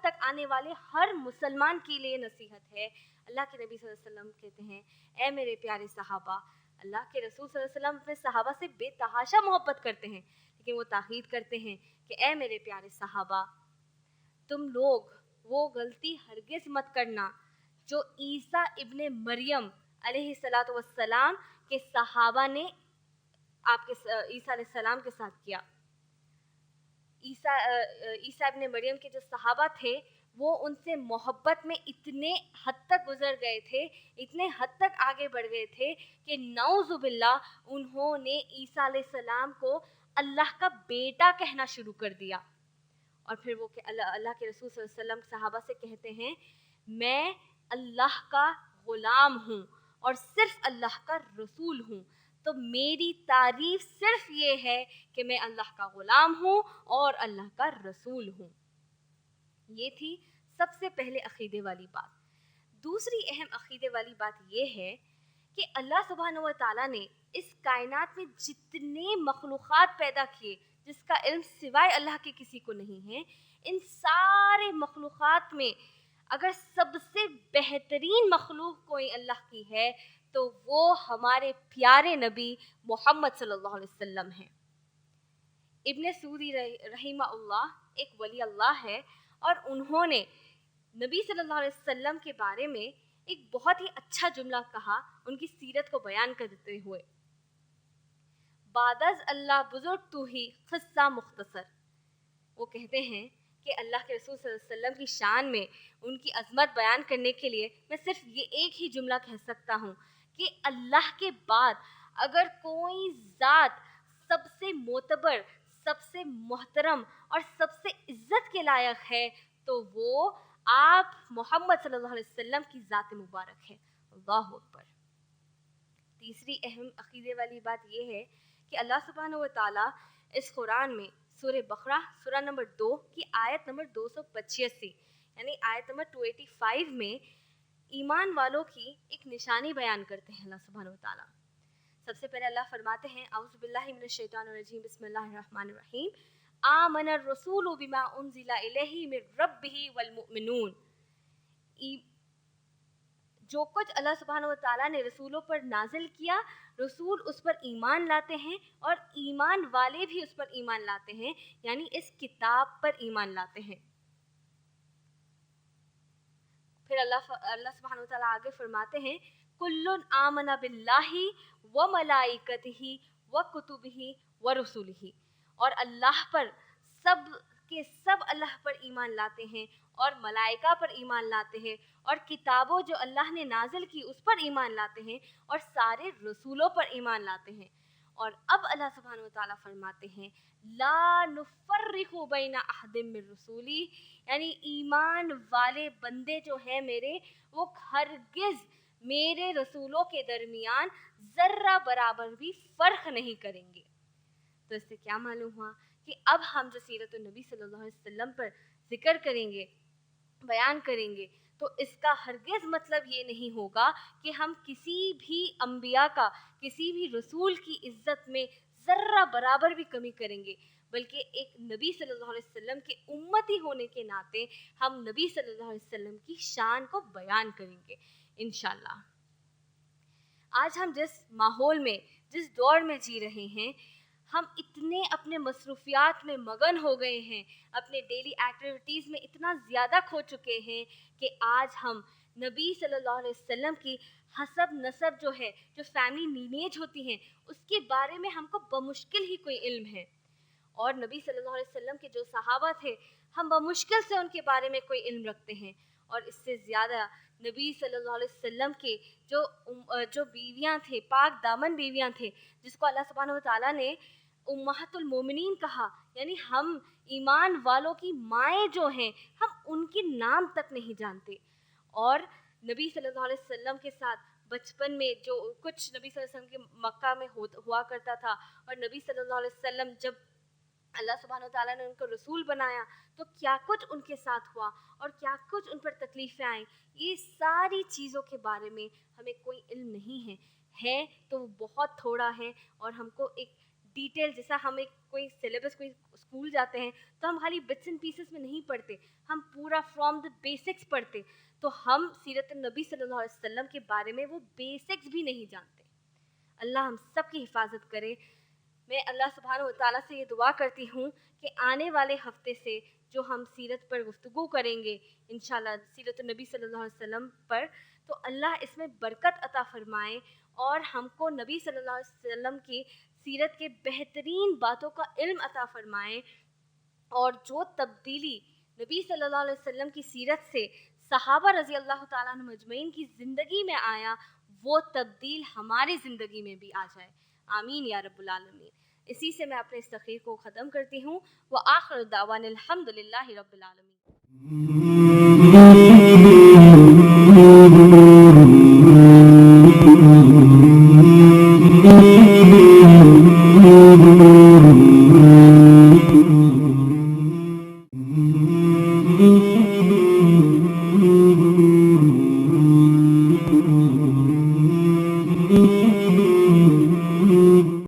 تک آنے والے ہر مسلمان کے لیے نصیحت ہے. اللہ کے نبی صلی اللہ علیہ وسلم کہتے ہیں، اے میرے پیارے صحابہ، اللہ کے رسول صلی اللہ علیہ وسلم اپنے صحابہ سے بے تحاشا محبت کرتے ہیں، لیکن وہ تاکید کرتے ہیں کہ اے میرے پیارے صحابہ، تم لوگ وہ غلطی ہرگز مت کرنا جو عیسیٰ ابن مریم علیہ الصلاۃ والسلام کے صحابہ نے آپ کے عیسیٰ علیہ السلام کے ساتھ کیا. عیسیٰ ابن مریم کے جو صحابہ تھے وہ ان سے محبت میں اتنے حد تک گزر گئے تھے، اتنے حد تک آگے بڑھ گئے تھے کہ نعوذ باللہ انہوں نے عیسیٰ علیہ السلام کو اللہ کا بیٹا کہنا شروع کر دیا. اور پھر وہ اللہ کے رسول صلی اللہ علیہ وسلم صحابہ سے کہتے ہیں، میں اللہ کا غلام ہوں اور صرف اللہ کا رسول ہوں، تو میری تعریف صرف یہ ہے کہ میں اللہ کا غلام ہوں اور اللہ کا رسول ہوں. یہ تھی سب سے پہلے عقیدے والی بات. دوسری اہم عقیدے والی بات یہ ہے کہ اللہ سبحانہ و تعالیٰ نے اس کائنات میں جتنے مخلوقات پیدا کیے جس کا علم سوائے اللہ کے کسی کو نہیں ہے، ان سارے مخلوقات میں اگر سب سے بہترین مخلوق کوئی اللہ کی ہے تو وہ ہمارے پیارے نبی محمد صلی اللہ علیہ وسلم ہیں. ابن سعودی رحمہ اللہ ایک ولی اللہ ہے، اور انہوں نے نبی صلی اللہ علیہ وسلم کے بارے میں ایک بہت ہی اچھا جملہ کہا ان کی سیرت کو بیان کرتے ہوئے، بعد از اللہ بزرگ تو ہی قصہ مختصر. وہ کہتے ہیں کہ اللہ کے رسول صلی اللہ علیہ وسلم کی شان میں ان کی عظمت بیان کرنے کے لیے میں صرف یہ ایک ہی جملہ کہہ سکتا ہوں کہ اللہ کے بعد اگر کوئی ذات سب سے معتبر، سب سے محترم اور سب سے عزت کے لائق ہے تو وہ آپ محمد صلی اللہ علیہ وسلم کی ذات مبارک ہے. اللہ اکبر. تیسری اہم عقیدے والی بات یہ ہے کہ اللہ سبحانہ و تعالیٰ اس قرآن میں سورہ بقرہ سورہ نمبر 2 کی آیت نمبر 285 یعنی آیت نمبر 285 میں ایمان والوں کی ایک نشانی بیان کرتے ہیں اللہ سبحانہ و تعالیٰ. سب سے پہلے اللہ فرماتے ہیں، اعوذ باللہ من الشیطان الرجیم، بسم اللہ الرحمن الرحیم، آمن الرسول بما انزل الیہ من ربہ والمؤمنون. جو کچھ اللہ سبحانہ و تعالیٰ نے رسولوں پر نازل کیا، رسول اس پر ایمان لاتے ہیں اور ایمان والے بھی اس پر ایمان لاتے ہیں، یعنی اس کتاب پر ایمان لاتے ہیں. پھر اللہ سبحانہ و تعالیٰ آگے فرماتے ہیں، کل آمن باللہ وملائکتہ وکتبہ ورسلہ، اور اللہ پر سب کے سب اللہ پر ایمان لاتے ہیں اور ملائکہ پر ایمان لاتے ہیں اور کتابوں جو اللہ نے نازل کی اس پر ایمان لاتے ہیں اور سارے رسولوں پر ایمان لاتے ہیں. اور اب اللہ سبحانہ و تعالیٰ فرماتے ہیں، لا نفرق بین احد من رسولی، یعنی ایمان والے بندے جو ہیں میرے، وہ ہرگز میرے رسولوں کے درمیان ذرہ برابر بھی فرق نہیں کریں گے. تو اس سے کیا معلوم ہوا کہ اب ہم جو سیرت النبی صلی اللہ علیہ وسلم پر ذکر کریں گے، بیان کریں گے، تو اس کا ہرگز مطلب یہ نہیں ہوگا کہ ہم کسی بھی انبیاء کا، کسی بھی رسول کی عزت میں ذرہ برابر بھی کمی کریں گے، بلکہ ایک نبی صلی اللہ علیہ وسلم کے امتی ہونے کے ناطے ہم نبی صلی اللہ علیہ وسلم کی شان کو بیان کریں گے انشاءاللہ۔ آج ہم جس ماحول میں، جس دور میں جی رہے ہیں، ہم اتنے اپنے مصروفیات میں مگن ہو گئے ہیں، اپنے ڈیلی ایکٹیویٹیز میں اتنا زیادہ کھو چکے ہیں کہ آج ہم نبی صلی اللہ علیہ وسلم کی حسب نسب جو ہے، جو فیملی لینیج ہوتی ہیں، اس کے بارے میں ہم کو بمشکل ہی کوئی علم ہے، اور نبی صلی اللہ علیہ وسلم کے جو صحابہ تھے، ہم بمشکل سے ان کے بارے میں کوئی علم رکھتے ہیں، اور اس سے زیادہ نبی صلی اللہ علیہ وسلم کے جو بیویاں تھے، پاک دامن بیویاں تھے، جس کو اللہ سبحانہ و تعالیٰ نے امہات المومنین کہا، یعنی ہم ایمان والوں کی مائیں جو ہیں، ہم ان کے نام تک نہیں جانتے۔ اور نبی صلی اللہ علیہ وسلم کے ساتھ بچپن میں جو کچھ نبی صلی اللہ علیہ وسلم کے مکہ میں ہوا کرتا تھا، اور نبی صلی اللہ علیہ وسلم جب اللہ سبحانہ و تعالیٰ نے ان کو رسول بنایا تو کیا کچھ ان کے ساتھ ہوا اور کیا کچھ ان پر تکلیفیں آئیں، یہ ساری چیزوں کے بارے میں ہمیں کوئی علم نہیں ہے تو وہ بہت تھوڑا ہے، اور ہم کو ایک ڈیٹیل، جیسا ہم ایک کوئی سلیبس، کوئی اسکول جاتے ہیں تو ہم خالی بٹس اینڈ پیسز میں نہیں پڑھتے، ہم پورا فرام دا بیسکس پڑھتے، تو ہم سیرت النبی صلی اللہ علیہ وسلم کے بارے میں وہ بیسکس بھی نہیں جانتے۔ اللہ ہم سب کی حفاظت کرے۔ میں اللہ سبحانہ و تعالیٰ سے یہ دعا کرتی ہوں کہ آنے والے ہفتے سے جو ہم سیرت پر گفتگو کریں گے انشاءاللہ، سیرت النبی صلی اللہ علیہ وسلم پر، تو اللہ اس میں برکت عطا فرمائے اور ہم کو نبی صلی اللہ علیہ وسلم کی سیرت کے بہترین باتوں کا علم عطا فرمائے، اور جو تبدیلی نبی صلی اللہ علیہ وسلم کی سیرت سے صحابہ رضی اللہ تعالیٰ عنہ مجمعین کی زندگی میں آیا، وہ تبدیل ہماری زندگی میں بھی آ جائے، آمین یا رب العالمین۔ اسی سے میں اپنے اس تقریر کو ختم کرتی ہوں۔ وآخر دعوانا الحمد للہ رب العالمین۔